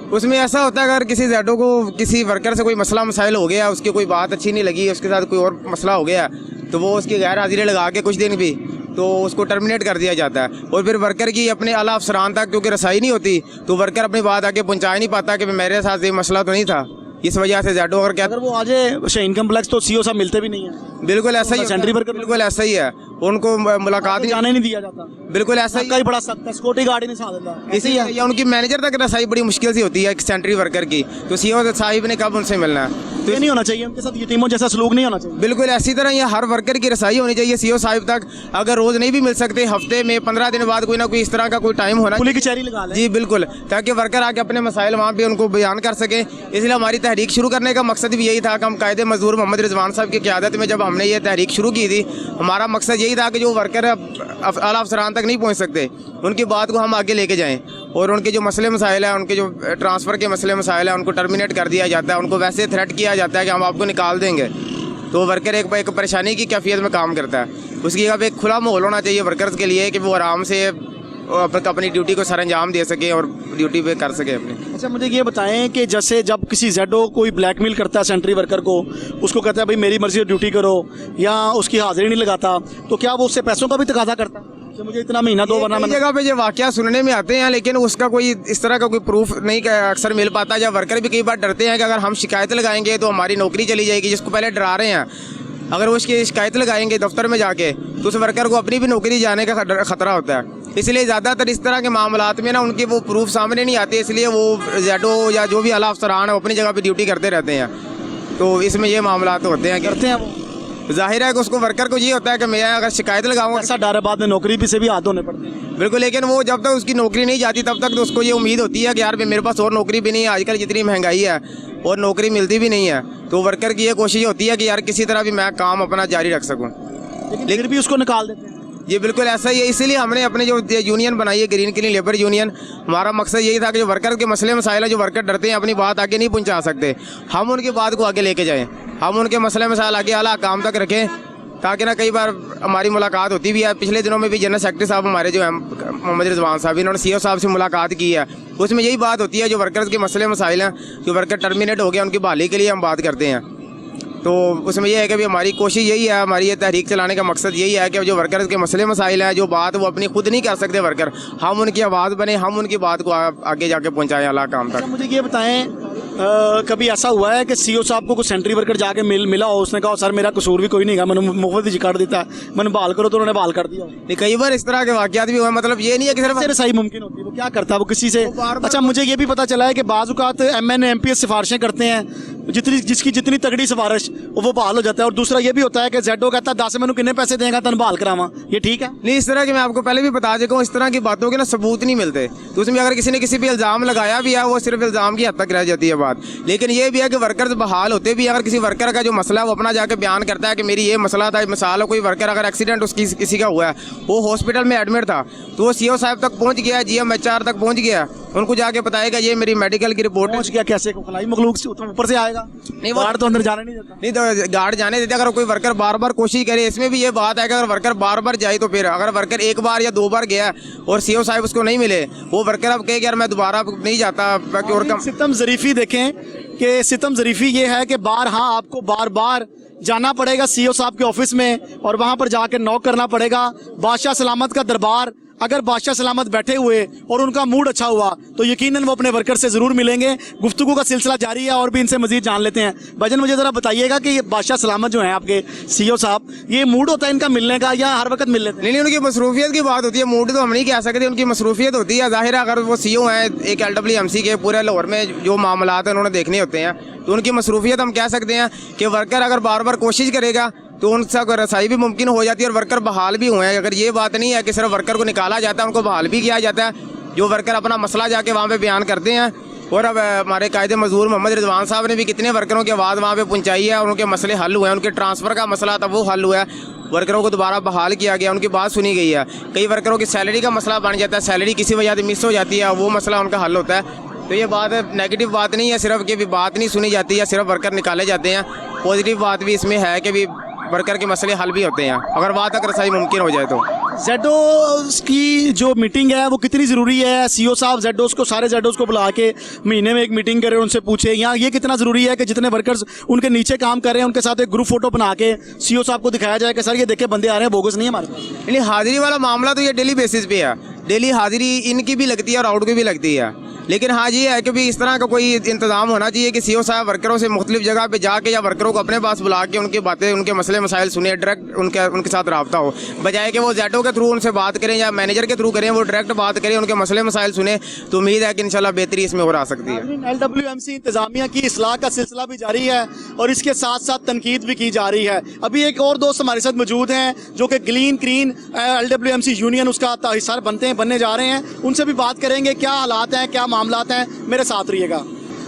C: उसमें ऐसा होता है अगर किसी जेडो को किसी वर्कर से कोई मसला मसाइल हो गया, उसकी कोई बात अच्छी नहीं लगी, उसके साथ कोई और मसला हो गया, तो वो उसकी गैर हाजिरी लगा के कुछ दिन भी तो उसको टर्मिनेट कर दिया जाता है। और फिर वर्कर की अपने आला अफसरान तक क्योंकि रसाई नहीं होती तो वर्कर अपनी बात आगे पहुँचा नहीं पाता कि मेरे साथ ये मसला तो नहीं था, इस वजह से जेडो अगर
A: अगर वो आ जाए शाहीन कम्प्लेक्स तो सीओ साहब मिलते भी नहीं है।
C: बिल्कुल ऐसा ही
A: सेंट्री वर्कर
C: बिल्कुल ऐसा ही है, उनको मुलाकात ही
A: जाने नहीं दिया जाता।
C: बिल्कुल ऐसा ही
A: कई बड़ा सख्त है, सिक्योरिटी गार्ड ही नहीं साथ देता।
C: इसी है या उनकी मैनेजर तक रसाई बड़ी मुश्किल से होती है एक सेंट्री वर्कर की, तो सीओ साहिब ने कब उनसे मिलना है।
A: तो ये नहीं होना चाहिए, उनके साथ यतीमों जैसा सलूक नहीं होना चाहिए।
C: बिल्कुल ऐसी तरह ये हर वर्कर की रसाई होनी चाहिए सीओ साहिब तक। अगर रोज नहीं भी मिल सकते, हफ्ते में 15 दिन बाद कोई ना कोई इस तरह का कोई टाइम होना
A: पुलिस कचहरी लगा लें।
C: जी बिल्कुल, ताकि वर्कर आके अपने मसाइल वहाँ पे उनको बयान कर सके। इसलिए हमारी तहरीक शुरू करने का मकसद भी यही था कि हम कायदे मजदूर मोहम्मद रिजवान साहब की क़यादत में जब हमने ये तहरीक शुरू की थी, हमारा मकसद यही था कि जो वर्कर आला अफसरान तक नहीं पहुँच सकते उनकी बात को हम आगे लेके जाएँ और उनके जो मसले मसाइल हैं, उनके जो ट्रांसफ़र के मसले मसाइल हैं, उनको टर्मिनेट कर दिया जाता है। उनको वैसे थ्रेट किया जाता है कि हम आपको निकाल देंगे, तो वर्कर एक परेशानी की कैफियत में काम करता है। उसकी अब एक खुला माहौल होना चाहिए वर्कर्स के लिए कि वो आराम से अपनी ड्यूटी को सर अंजाम दे सके और ड्यूटी पे कर सके अपने।
A: अच्छा मुझे ये बताएं कि जैसे जब किसी जेडो कोई ब्लैकमेल करता है सेंट्री वर्कर को, उसको कहता है भाई मेरी मर्जी से ड्यूटी करो या उसकी हाजिरी नहीं लगाता, तो क्या वो उससे पैसों का भी तकाजा करता है कि मुझे इतना महीना दो वरना
C: मैं जगह पे ये वाकया सुनने में आते हैं, लेकिन उसका कोई इस तरह का कोई प्रूफ नहीं अक्सर मिल पाता। या वर्कर भी कई बार डरते हैं कि अगर हम शिकायत लगाएंगे तो हमारी नौकरी चली जाएगी, जिसको पहले डरा रहे हैं। अगर वो उसकी शिकायत लगाएंगे दफ्तर में जाके तो उस वर्कर को अपनी भी नौकरी जाने का खतरा होता है। इसलिए ज़्यादातर इस तरह के मामलात में ना उनके वो प्रूफ सामने नहीं आते, इसलिए वो जेडो या जो भी आला अफसरान है वो अपनी जगह पे ड्यूटी करते रहते हैं। तो इसमें ये मामलात होते हैं, करते हैं वो। जाहिर है कि उसको वर्कर को ये होता है कि मैं अगर शिकायत लगाऊंगा,
A: ऐसा डर है बाद में नौकरी भी से भी हाथ धोने पड़ते हैं।
C: बिल्कुल, लेकिन वो जब तक उसकी नौकरी नहीं जाती तब तक तो उसको ये उम्मीद होती है कि यार मेरे पास और नौकरी भी नहीं है, आजकल जितनी महंगाई है और नौकरी मिलती भी नहीं है, तो वर्कर की ये कोशिश होती है कि यार किसी तरह भी मैं काम अपना जारी रख सकूँ,
A: लेकिन फिर भी उसको निकाल देते हैं।
C: ये बिल्कुल ऐसा ही है। इसीलिए हमने अपने जो यूनियन बनाई है ग्रीन क्लीन लेबर यूनियन, हमारा मकसद यही था कि जो वर्कर के मसले मसाइल है, जो वर्कर डरते हैं अपनी बात आगे नहीं पहुंचा सकते, हम उनकी बात को आगे लेके जाएं, हम उनके मसले मसाइल आगे आला काम तक रखें, ताकि ना कई बार हमारी मुलाकात होती भी है। पिछले दिनों में भी जनरल सेक्रेटरी साहब हमारे जो हैं मोहम्मद रिजवान साहब, इन्होंने सीओ साहब से मुलाकात की है, उसमें यही बात होती है जो वर्कर्स के मसले मसाइल हैं, जो वर्कर टर्मिनेट हो गया उनकी बहाली के लिए हम बात करते हैं। तो उसमें यह है कि भी हमारी कोशिश यही है, हमारी ये तहरीक चलाने का मकसद यही है कि जो वर्कर्स के मसले मसाइल हैं, जो बात वो अपनी खुद नहीं कर सकते वर्कर, हम उनकी आवाज़ बने, हम उनकी बात को आगे जाके पहुँचाएँ अला काम तक।
A: मुझे ये बताएं, कभी ऐसा हुआ है कि सीओ साहब को कोई सेंट्री वर्कर जाके मिला हो, उसने कहा सर मेरा कसूर भी कोई नहीं है, मैंने मुफ्त ही कर देता है, मैंने बहाल करो, तो उन्होंने बहाल कर दिया?
C: नहीं, कई बार इस तरह के वाक़यात भी हुए। मतलब ये नहीं है कि सिर्फ
A: सही मुमकिन होती है, वो क्या करता है, वो किसी से। अच्छा मुझे ये भी पता चला है कि बाज़ औक़ात MN MPS सिफारिशें करते हैं, जिसकी जितनी तगड़ी सिफारिश वो बहाल हो जाता है। और दूसरा ये भी होता है कि जेडो कहता है 10 मैंने कितने पैसे देगा तन बहाल करावा, ये ठीक है?
C: नहीं, इस तरह के मैं आपको पहले भी बता चुका हूँ, इस तरह की बातों के ना सबूत नहीं मिलते। तो उसमें अगर किसी ने किसी पे इल्ज़ाम लगाया भी है, वो सिर्फ इल्ज़ाम की हद तक रह जाती है बात। लेकिन ये भी है कि वर्कर्स बहाल होते भी, अगर किसी वर्कर का जो मसला है वो अपना जाके बयान करता है कि मेरी ये मसला था। मिसाल कोई वर्कर अगर एक्सीडेंट उसकी किसी का हुआ है, वो हॉस्पिटल में एडमिट था, तो वो सीओ साहब तक पहुँच गया, GM HR तक पहुँच गया, उनको जाके बताएगा ये मेरी मेडिकल की रिपोर्ट
A: पहुँच गया। कैसे खलाई मखलूक से ऊपर से आएगा? नहीं, गार्ड तो अंदर जाने नहीं देता।
C: नहीं, तो गार्ड जाने देते। अगर कोई वर्कर बार बार कोशिश करे, इसमें भी ये बात है कि अगर वर्कर बार बार जाए तो फिर, अगर वर्कर एक बार या 2 बार गया और सीओ साहब उसको नहीं मिले, वो वर्कर अब कहे कि यार मैं दोबारा नहीं जाता। और
A: सितम ज़रीफ़ी देखें कि सितम ज़रीफ़ी ये है कि आपको बार बार जाना पड़ेगा सीओ साहब के ऑफिस में और वहाँ पर जाकर नॉक करना पड़ेगा। बादशाह सलामत का दरबार, अगर बादशाह सलामत बैठे हुए और उनका मूड अच्छा हुआ तो यकीनन वो अपने वर्कर से ज़रूर मिलेंगे। गुफ्तगू का सिलसिला जारी है और भी इनसे मजीद जान लेते हैं। भाईजान मुझे ज़रा बताइएगा कि ये बादशाह सलामत जो हैं आपके सीओ साहब, ये मूड होता है इनका मिलने का या हर वक्त मिल लेते हैं?
C: नहीं, उनकी मसरूफियत की बात होती है, मूड तो हम नहीं कह सकते, उनकी मसरूफियत होती है। ज़ाहिर है अगर वो सीओ हैं एक LWMC के, पूरे लाहौर में जो मामलात हैं उन्होंने देखने होते हैं, तो उनकी मसरूफियत हम कह सकते हैं कि वर्कर अगर बार बार कोशिश करेगा तो उनसे रसाई भी मुमकिन हो जाती है और वर्कर बहाल भी हुए हैं। अगर ये बात नहीं है कि सिर्फ वर्कर को निकाला जाता है, उनको बहाल भी किया जाता है। जो वर्कर अपना मसला जाके वहाँ पे बयान करते हैं, और अब हमारे कायदे मजदूर मोहम्मद रिजवान साहब ने भी कितने वर्करों की आवाज़ वहाँ पे पहुँचाई है और उनके मसले हल हुए हैं। उनके ट्रांसफ़र का मसला था वो हल हुआ है, वर्करों को दोबारा बहाल किया गया, उनकी बात सुनी गई है। कई वर्करों की सैलरी का मसला बन जाता है, सैलरी किसी वजह से मिस हो जाती है, वो मसला उनका हल होता है। तो ये बात नेगेटिव बात नहीं है सिर्फ कि भी बात नहीं सुनी जाती है, सिर्फ वर्कर निकाले जाते हैं। पॉजिटिव बात भी इसमें है कि भी वर्कर के मसले हल भी होते हैं अगर वहाँ तक रसाई मुमकिन हो जाए तो।
A: जेडोस की जो मीटिंग है वो कितनी ज़रूरी है? सीईओ साहब जेडोस को, सारे जेडोस को बुला के महीने में एक मीटिंग करें, उनसे पूछे, या ये कितना ज़रूरी है कि जितने वर्कर्स उनके नीचे काम कर रहे हैं उनके साथ एक ग्रुप फोटो बना के सीईओ साहब को दिखाया जाए कि सर ये देखे बंदे आ रहे हैं, बोगस नहीं है हमारे पास।
C: यानी हाजिरी वाला मामला तो ये डेली बेसिस पे है, डेली हाजिरी इनकी भी लगती है और आउट की भी लगती है। लेकिन हाँ ये है कि भी इस तरह का कोई इंतजाम होना चाहिए कि सीईओ साहब वर्करों से मुख्तलिफ जगह पे जाके या वर्करों को अपने पास बुला के उनकी बातें, उनके मसले मसाइल सुने, डायरेक्ट उनके साथ रब्ता हो, बजाय कि वो जेडो के थ्रू उनसे बात करें या मैनेजर के थ्रू करें, वो डायरेक्ट बात करें, उनके मसले मसाइल सुने। तो उम्मीद है कि इंशाल्लाह बेहतरी इसमें हो आ सकती है।
A: LWMC इंतजामिया की इस्लाह का सिलसिला भी जारी है और इसके साथ साथ तनकीद भी की जा रही है। अभी एक और दोस्त हमारे साथ मौजूद हैं जो कि ग्रीन क्लीन LWMC यूनियन उसका हिस्सा बनने जा रहे हैं, उनसे भी बात करेंगे क्या हालात हैं, क्या मामला हैं। मेरे साथ रहिएगा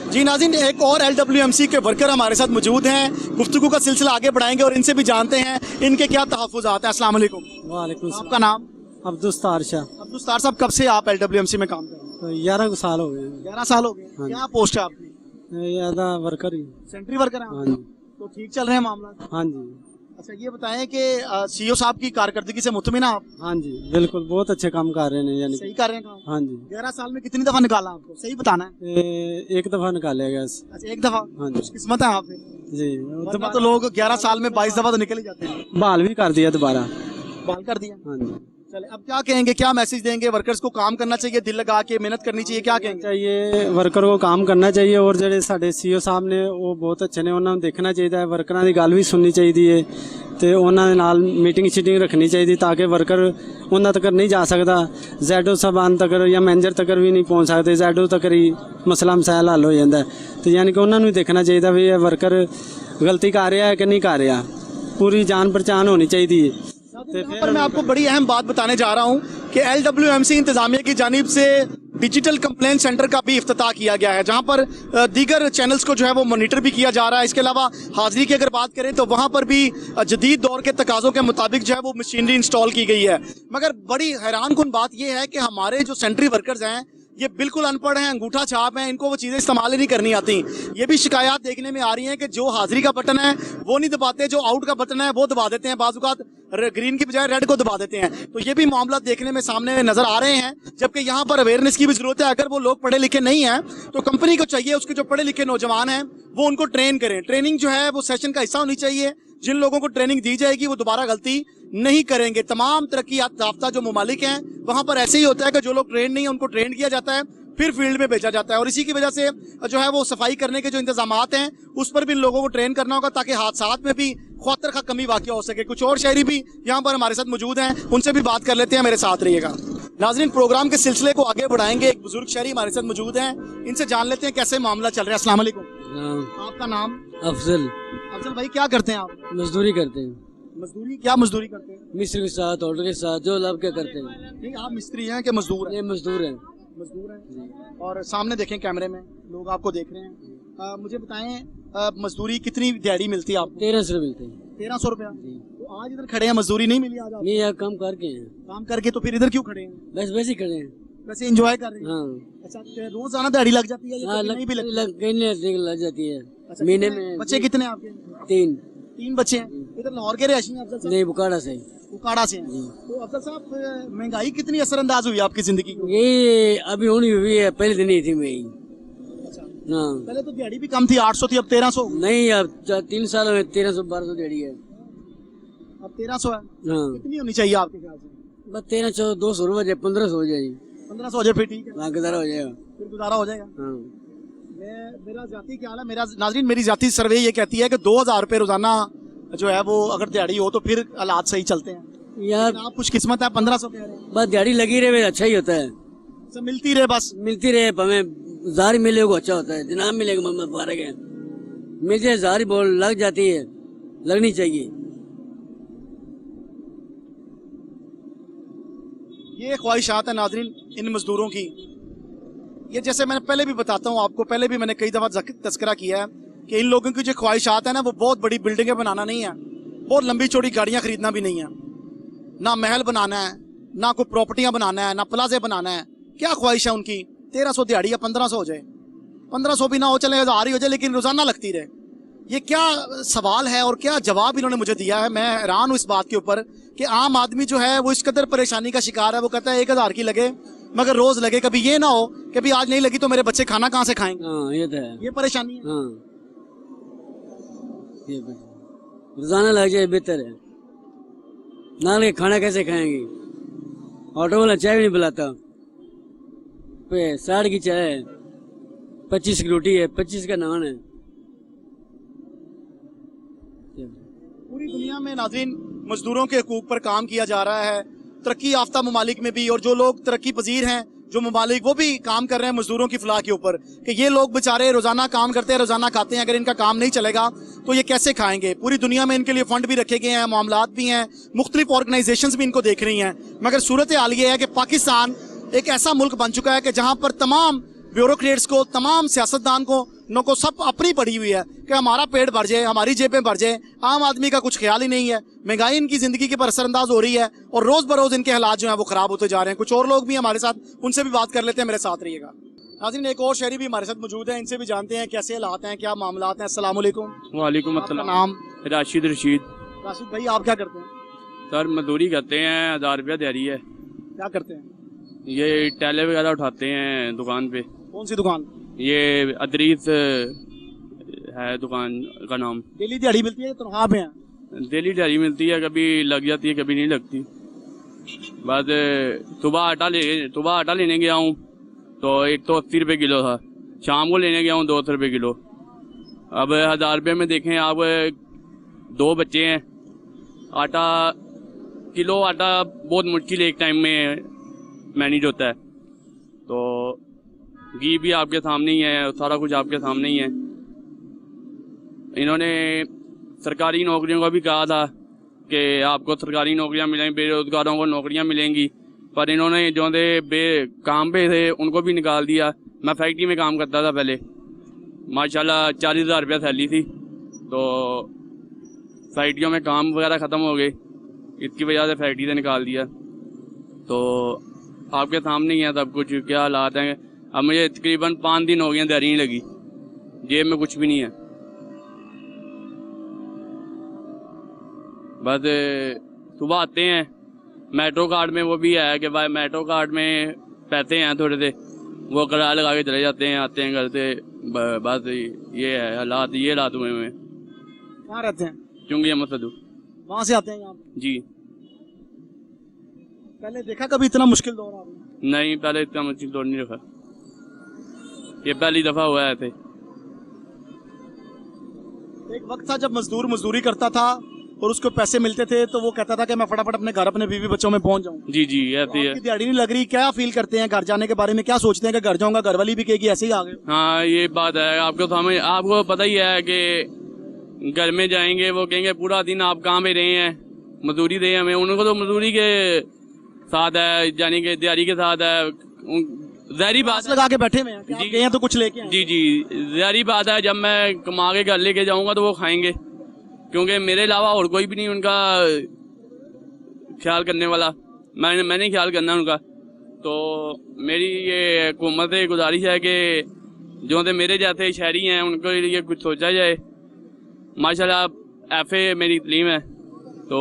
A: जी। नाज़रीन, एक और LWMC के वर्कर हमारे साथ मौजूद हैं, गुफ्तगू का सिलसिला आगे बढ़ाएंगे और इनसे भी जानते हैं इनके क्या तहफ़्फ़ुज़ात हैं। अस्सलाम वालेकुम।
D: वालेकुम।
A: आपका नाम?
D: अब्दुस्तार शाह।
A: अब्दुस्तार साहब, कब से आप LWMC में काम कर रहे हैं?
D: 11 साल हो गए।
A: 11 साल हो गए। क्या पोस्ट है आपकी?
D: यादा वर्कर ही।
A: सेंट्री वर्कर हैं?
D: हाँ जी।
A: तो ठीक चल रहे हैं मामला?
D: हाँ जी।
A: अच्छा, ये बताएं कि सीईओ साहब की कारकर्दगी से मुतमिन आप?
D: हाँ जी बिल्कुल, बहुत अच्छे काम कर रहे हैं। यानी
A: सही कर रहे हैं काम?
D: हाँ जी।
A: 11 साल में कितनी दफा निकाला आपको, सही बताना है?
D: एक दफा निकाला गया।
A: अच्छा, एक दफा?
D: हाँ जी।
A: किस्मत है आप
D: जी।
A: वरना तो लोग 11 साल में 22 दफा तो निकल ही जाते हैं।
D: बहाल भी कर दिया दोबारा।
A: बहाल कर दिया?
D: हाँ जी।
A: चले, अब क्या कहेंगे, क्या मैसेज देंगे? वर्कर्स को काम करना चाहिए, दिल लगा के मेहनत करनी चाहिए, क्या कहेंगे?
D: चाहिए वर्कर को काम करना चाहिए और ਜਿਹੜੇ ਸਾਡੇ ਸੀईਓ ਸਾਹਿਬ ਨੇ ਉਹ ਬਹੁਤ ਅੱਛੇ ਨੇ, ਉਹਨਾਂ ਨੂੰ ਦੇਖਣਾ ਚਾਹੀਦਾ ਹੈ, ਵਰਕਰਾਂ ਦੀ ਗੱਲ ਵੀ ਸੁਣਨੀ ਚਾਹੀਦੀ ਹੈ ਤੇ ਉਹਨਾਂ ਦੇ ਨਾਲ ਮੀਟਿੰਗ ਸ਼ੀਟਿੰਗ ਰੱਖਣੀ ਚਾਹੀਦੀ ਤਾਂ ਕਿ ਵਰਕਰ ਉਹਨਾਂ ਤੱਕ ਨਹੀਂ ਜਾ ਸਕਦਾ, ਜ਼ੈਡੋ ਸਾਹਿਬਾਨ ਤੱਕ ਜਾਂ ਮੈਨੇਜਰ ਤੱਕ ਵੀ ਨਹੀਂ ਪਹੁੰਚ ਸਕਦੇ, ਜ਼ੈਡੋ ਤੱਕ ਹੀ ਮਸਲਾ ਮਸਾਇਲ ਹੱਲ ਹੋ ਜਾਂਦਾ ਤੇ ਯਾਨੀ ਕਿ ਉਹਨਾਂ ਨੂੰ ਦੇਖਣਾ ਚਾਹੀਦਾ ਵੀ ਇਹ ਵਰਕਰ ਗਲਤੀ ਕਰ ਰਿਹਾ ਹੈ ਕਿ ਨਹੀਂ ਕਰ ਰਿਹਾ, पूरी जान पहचान होनी चाहिए।
A: यहाँ पर मैं आपको बड़ी अहम बात बताने जा रहा हूँ कि LWMC इंतजामिया की जानिब से डिजिटल कंप्लेन सेंटर का भी इफ्तिताह किया गया है, जहाँ पर दीगर चैनल्स को जो है वो मॉनिटर भी किया जा रहा है। इसके अलावा हाजिरी की अगर बात करें तो वहाँ पर भी जदीद दौर के तकाज़ों के मुताबिक जो है वो मशीनरी इंस्टॉल की गई है। मगर बड़ी हैरान कुन बात यह है कि हमारे जो सेंट्री वर्कर्स हैं ये बिल्कुल अनपढ़ हैं, अंगूठा छाप हैं, इनको वो चीज़ें इस्तेमाल ही नहीं करनी आती। ये भी शिकायत देखने में आ रही हैं कि जो हाजिरी का बटन है वो नहीं दबाते, जो आउट का बटन है वो दबा देते हैं, बाज़-औक़ात ग्रीन की बजाय रेड को दबा देते हैं। तो ये भी मामला देखने में सामने नजर आ रहे हैं, जबकि यहाँ पर अवेयरनेस की भी जरूरत है। अगर वो लोग पढ़े लिखे नहीं हैं तो कंपनी को चाहिए उसके जो पढ़े लिखे नौजवान हैं वो उनको ट्रेन करें। ट्रेनिंग जो है वो सेशन का हिस्सा होनी चाहिए। जिन लोगों को ट्रेनिंग दी जाएगी वो दोबारा गलती नहीं करेंगे। तमाम तरक्की याफ्ता जो ममालिक हैं वहाँ पर ऐसे ही होता है कि जो लोग ट्रेन नहीं है उनको ट्रेन किया जाता है, फिर फील्ड में भेजा जाता है। और इसी की वजह से जो है वो सफाई करने के जो इंतजामात हैं उस पर भी इन लोगों को ट्रेन करना होगा ताकि हादसात में भी खौतर का कमी वाक़या हो सके। कुछ और शहरी भी यहाँ पर हमारे साथ मौजूद हैं, उनसे भी बात कर लेते हैं, मेरे साथ रहिएगा। नाज़रीन, प्रोग्राम के सिलसिले को आगे बढ़ाएंगे। एक बुजुर्ग शहरी हमारे साथ मौजूद हैं, इनसे जान लेते हैं कैसे मामला चल रहा है। अस्सलाम वालेकुम। आपका नाम?
D: अफजल।
A: अफजल भाई, क्या करते हैं आप?
D: मजदूरी करते हैं।
A: मजदूरी? क्या मजदूरी करते हैं?
D: मिस्त्री के साथ, ऑर्डर के साथ, जो लब के करते हैं।
A: नहीं, आप मिस्त्री हैं कि मजदूर हैं?
D: ये मजदूर हैं।
A: मजदूर हैं। और सामने देखें कैमरे में, लोग आपको देख रहे हैं। मुझे बताएं मजदूरी कितनी दिहाड़ी मिलती है आपको?
D: 1300 मिलते हैं।
A: 1300 रुपया? तो आज इधर खड़े हैं, मजदूरी नहीं मिली आज आपको?
D: नहीं यार, काम करके हैं।
A: काम करके तो फिर इधर क्यों खड़े हैं?
D: बस वैसे ही खड़े हैं,
A: वैसे एंजॉय कर रहे हैं?
D: हाँ।
A: अच्छा, रोजाना दिहाड़ी लग जाती है या
D: हाँ,
A: कभी नहीं भी लगती?
D: लग जाती है।
A: अच्छा,
D: महीने
A: कितने
D: में
A: बच्चे कितने हैं आपके?
D: 3
A: बच्चे हैं। इधर लाहौर के रहशी हैं अफजल साहब?
D: नहीं, बुखाड़ा से।
A: उकाड़ा से हैं। तो अफजल साहब, महंगाई कितनी असरअंदाज हुई आपकी जिंदगी को?
D: ये अभी होनी हुई है, पहले दिन ही थी मैं। हाँ,
A: पहले तो दिहाड़ी भी कम थी, 800 थी, अब 1300।
D: नहीं, अब 3 साल में 1300-1200 दिहाड़ी है।
A: अब 1300 है।
D: हाँ,
A: कितनी होनी चाहिए आपके ख्याल से?
D: बस 1300, 200 हो जाए, 1500 हो जाएगी।
A: 1500 हो जाए फिर ठीक है,
D: वहाँ गुजारा हो जाएगा।
A: फिर गुजारा हो जाएगा।
D: हाँ।
A: मेरा जाती ख्याल है, मेरा नाज़रीन मेरी जाती सर्वे ये कहती है कि 2000 रुपये रोजाना जो है वो अगर दिहाड़ी हो तो फिर हालात सही चलते हैं।
D: यार
A: आप कुछ किस्मत है, 1500 कह रहे हैं।
D: बस दिहाड़ी लगी रहे अच्छा ही होता है।
A: सब मिलती रहे, बस
D: मिलती रहे, हमें जार मिले को अच्छा होता है। जनाब मिलेगा मम्मा फारग है, मिल जाए जार बोल लग जाती है, लगनी चाहिए।
A: ये ख्वाहिशात है नाज़रीन इन मजदूरों की। ये जैसे मैंने पहले भी बताता हूँ आपको, पहले भी मैंने कई दफ़ा तस्करा किया है कि इन लोगों की जो ख्वाहिशात है ना वो बहुत बड़ी बिल्डिंगें बनाना नहीं है, बहुत लंबी चौड़ी गाड़ियाँ खरीदना भी नहीं है, ना महल बनाना है, ना कोई प्रॉपर्टियाँ बनाना है, ना प्लाजे बनाना है। क्या ख्वाहिश है उनकी? 1300 दिहाड़ी या 1500 हो जाए, 1500 भी ना हो चले, 1000 ही हो जाए, लेकिन रोजाना लगती रहे। ये क्या सवाल है और क्या जवाब इन्होंने मुझे दिया है। मैं हैरान हूँ इस बात के ऊपर कि आम आदमी जो है वो इस कदर परेशानी का शिकार है। वो कहता है 1000 की लगे मगर रोज लगे, कभी ये ना हो कि भी आज नहीं लगी तो मेरे बच्चे खाना कहाँ से खाएंगे।
E: हाँ ये तो है।
A: ये परेशानी है।
E: हाँ ये रोजाना लग जाए बेहतर है, ना लगे खाना कैसे खाएंगे। ऑटो वाला चाय भी नहीं पिलाता, 60 की चाय है, 25 की रोटी है, 25 का नान है।
A: पूरी दुनिया में नाज़रीन मजदूरों के हकूक पर काम किया जा रहा है, तरक्की याफ्ता ममालिक में भी, और जो लोग तरक्की पजीर हैं जो ममालिक वो भी काम कर रहे हैं मजदूरों की फलाह के ऊपर कि ये लोग बेचारे रोजाना काम करते हैं, रोजाना खाते हैं, अगर इनका काम नहीं चलेगा तो ये कैसे खाएंगे। पूरी दुनिया में इनके लिए फंड भी रखे गए हैं, मामलात भी हैं, मुख्तलिफ ऑर्गेनाइजेशंस भी इनको देख रही हैं। मगर सूरत हाल ये है कि पाकिस्तान एक ऐसा मुल्क बन चुका है कि जहाँ पर तमाम ब्यूरोक्रेट्स को, तमाम सियासतदान को सब अपनी पड़ी हुई है कि हमारा पेट भर जाए, हमारी जेबें भर जाए। आम आदमी का कुछ ख्याल ही नहीं है। महंगाई इनकी जिंदगी के पर असरअंदाज हो रही है और रोज बरोज इनके हालात जो हैं वो खराब होते जा रहे हैं। कुछ और लोग भी हमारे साथ, उनसे भी बात कर लेते हैं, मेरे साथ रहिएगा। नाज़रीन एक और शहरी भी हमारे साथ मौजूद है, इनसे भी जानते हैं कैसे हालात हैं, क्या मामलात हैं। अस्सलाम वालेकुम।
F: वालेकुम
A: आपका
F: अस्सलाम।
A: नाम?
F: राशिद रशीद।
A: राशिद भाई आप क्या करते हैं?
F: सर मजदूरी करते हैं, 1000 रुपया दिहाड़ी है।
A: क्या करते हैं?
F: ये टैले वगैरह उठाते हैं दुकान पे।
A: कौन सी दुकान?
F: ये अदरीस है दुकान का नाम।
A: डेली दिहाड़ी मिलती है, तनख्वाह पे हैं?
F: डेली दिहाड़ी मिलती है, कभी लग जाती है कभी नहीं लगती। बस सुबह आटा लेने गया हूँ तो एक तो 80 रुपये किलो था, शाम को लेने गया हूँ 200 रुपये किलो। अब 1000 रुपये में देखें आप, 2 बच्चे हैं, किलो आटा बहुत मुश्किल एक टाइम में मैनेज होता है। तो घी भी आपके सामने ही है, सारा कुछ आपके सामने ही है। इन्होंने सरकारी नौकरियों का भी कहा था कि आपको सरकारी नौकरियां मिलेंगी, बेरोजगारों को नौकरियां मिलेंगी, पर इन्होंने जो थे काम पे थे उनको भी निकाल दिया। मैं फैक्ट्री में काम करता था पहले, माशाल्लाह 40,000 रुपया सैलरी थी, तो फैक्ट्रियों में काम वगैरह ख़त्म हो गए, इसकी वजह से फैक्ट्री से निकाल दिया। तो आपके सामने ही है सब कुछ, क्या हालात हैं। अब मुझे तकरीबन 5 दिन हो गए दिहाड़ी नहीं लगी, जेब में कुछ भी नहीं है। बस सुबह आते हैं, मेट्रो कार्ड में वो भी है कि भाई मेट्रो कार्ड में पैसे हैं थोड़े से, वो किराया लगा के चले जाते हैं, आते हैं घर से। बस ये है हालात, ये हालात हुए हैं।
A: कहाँ रहते हैं?
F: चुंगी अहमद सदू।
A: वहाँ से आते हैं यहाँ पे?
F: जी
A: पहले देखा कभी इतना मुश्किल दौर आ रहा है?
F: नहीं, पहले इतना मुश्किल दौर नहीं रखा, ये पहली दफ़ा हुआ है।
A: एक वक्त था जब मजदूर मजदूरी करता था और उसको पैसे मिलते थे तो वो कहता था कि मैं फटाफट अपने घर, अपने बीवी बच्चों में पहुंच जाऊं।
F: जी जी ऐसे है।
A: आपकी दिहाड़ी नहीं लग रही, क्या फील करते हैं घर जाने के बारे में? क्या सोचते हैं कि घर जाऊंगा, घर वाली भी कहेगी ऐसे ही आ गए?
F: हाँ ये बात है, आपको पता ही है कि घर में जाएंगे वो कहेंगे पूरा दिन आप कहाँ पे रहे हैं, मजदूरी दे हमें। उनको तो मजदूरी के साथ है, यानी कि दिहाड़ी के साथ है, जहरी बात
A: लगा के बैठे हुए हैं कि आप गए हैं तो कुछ लेके आए।
F: जी जी जहरी बात है, जब मैं कमा के घर लेके जाऊंगा तो वो खाएंगे, क्योंकि मेरे अलावा और कोई भी नहीं उनका ख्याल करने वाला, मैंने ख्याल करना उनका। तो मेरी ये हुकूमत से गुजारिश है कि जो थे मेरे जैसे शहरी हैं उनके लिए कुछ सोचा जाए। माशाल्लाह FA मेरी तलीम है, तो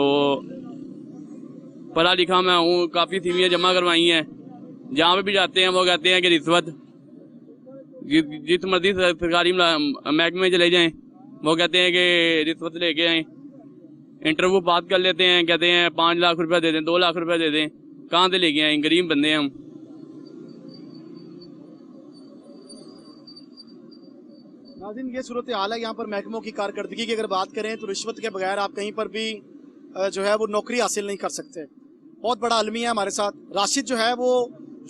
F: पढ़ा लिखा मैं हूँ, काफ़ी सीवियाँ जमा करवाई हैं। जहाँ पे भी जाते हैं वो कहते हैं कि रिश्वत, जिस मर्जी सरकारी महकमे में चले जाएं वो कहते हैं कि रिश्वत लेके आए। इंटरव्यू पास कर लेते हैं, कहते हैं 5 लाख रुपया दे दें, 2 लाख रुपया दे दें, कहाँ से लेके आए, गरीब बंदे हैं हम।
A: नाज़रीन ये सूरत हाल है यहाँ पर महकमों की कारकर्दगी की अगर बात करें तो रिश्वत के बगैर आप कहीं पर भी जो है वो नौकरी हासिल नहीं कर सकते। बहुत बड़ा आलमी है हमारे साथ। राशिद जो है वो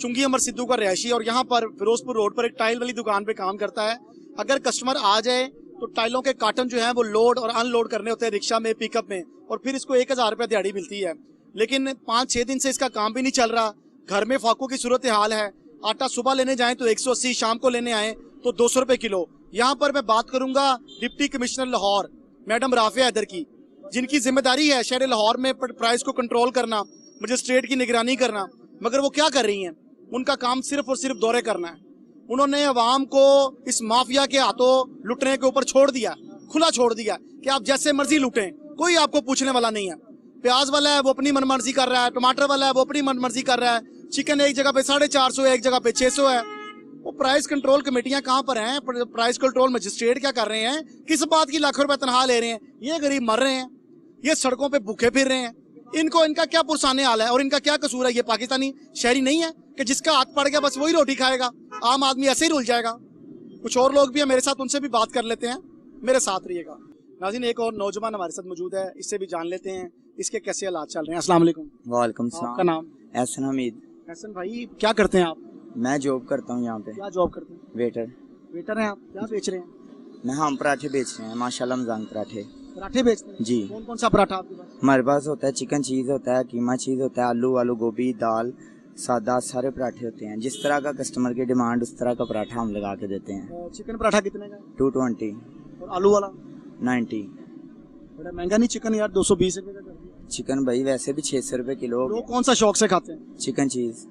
A: चुंगी अमर सिद्धू का रिहायशी और यहाँ पर फिरोजपुर रोड पर एक टाइल वाली दुकान पे काम करता है। अगर कस्टमर आ जाए तो टाइलों के कार्टन जो है वो लोड और अनलोड करने होते हैं रिक्शा में, पिकअप में, और फिर इसको 1000 रुपया दिहाड़ी मिलती है। लेकिन 5-6 दिन से इसका काम भी नहीं चल रहा। घर में फाकों की सूरत हाल है। आटा सुबह लेने जाएं तो 180, शाम को लेने आए तो 200 रुपये किलो। यहाँ पर मैं बात करूंगा deputy commissioner Lahore madam Rafia Haider की, जिनकी जिम्मेदारी है शहर लाहौर में प्राइस को कंट्रोल करना, मजिस्ट्रेट की निगरानी करना, मगर वो क्या कर रही हैं? उनका काम सिर्फ और सिर्फ दौरे करना है। उन्होंने अवाम को इस माफिया के हाथों लुटने के ऊपर छोड़ दिया। खुला छोड़ दिया कि आप जैसे मर्जी लूटें, कोई आपको पूछने वाला नहीं है। प्याज वाला है वो अपनी मनमर्जी कर रहा है, टमाटर वाला है वो अपनी मनमर्जी कर रहा है, चिकन एक जगह पे 450 है, एक जगह पे 600 है। वो प्राइस कंट्रोल कमेटियां कहाँ पर हैं? प्राइस कंट्रोल मजिस्ट्रेट क्या कर रहे हैं? किस बात की लाखों रुपए तनख्वाह ले रहे हैं? ये गरीब मर रहे हैं, ये सड़कों पे भूखे फिर रहे हैं। इनको इनका क्या पुरसाने हाल है और इनका क्या कसूर है? ये पाकिस्तानी शहरी नहीं है कि जिसका हाथ पड़ गया बस वही रोटी खाएगा? आम आदमी ऐसे ही रुल जाएगा। कुछ और लोग भी हैं मेरे साथ, उनसे भी बात कर लेते हैं, मेरे साथ रहिएगा। नाज़रीन, एक और नौजवान हमारे साथ मौजूद है, इससे भी जान लेते हैं इसके कैसे हालात चल रहे हैं। अस्सलाम वालेकुम।
G: वालेकुम
A: आपका
G: सलाम।
A: नाम?
G: एहसन हमीद।
A: एहसन भाई, क्या करते हैं आप?
G: मैं जॉब करता हूँ यहाँ पे,
A: क्या जॉब करते हैं?
G: वेटर।
A: वेटर हैं आप? क्या बेच रहे हैं?
G: मैं हम पराठे बेच रहे हैं, माशाल्लाह रमजान पराठे।
A: पराठे बेचते हैं?
G: जी।
A: कौन कौन सा पराठा आपके पास?
G: हमारे पास होता है चिकन चीज़ होता है, कीमा चीज़ होता है, आलू गोभी दाल सादा सारे पराठे होते हैं। जिस तरह का कस्टमर की डिमांड उस तरह का पराठा हम लगा के देते हैं।
A: चिकन पराठा कितने का?
G: 220।
A: और आलू वाला?
G: 90।
A: बड़ा महंगा नहीं चिकन यार, 220 रुपए का कर दिया।
G: चिकन भाई वैसे भी 600 रुपये किलो।
A: लोग कौन सा शौक से खाते हैं?
G: चिकन चीज़।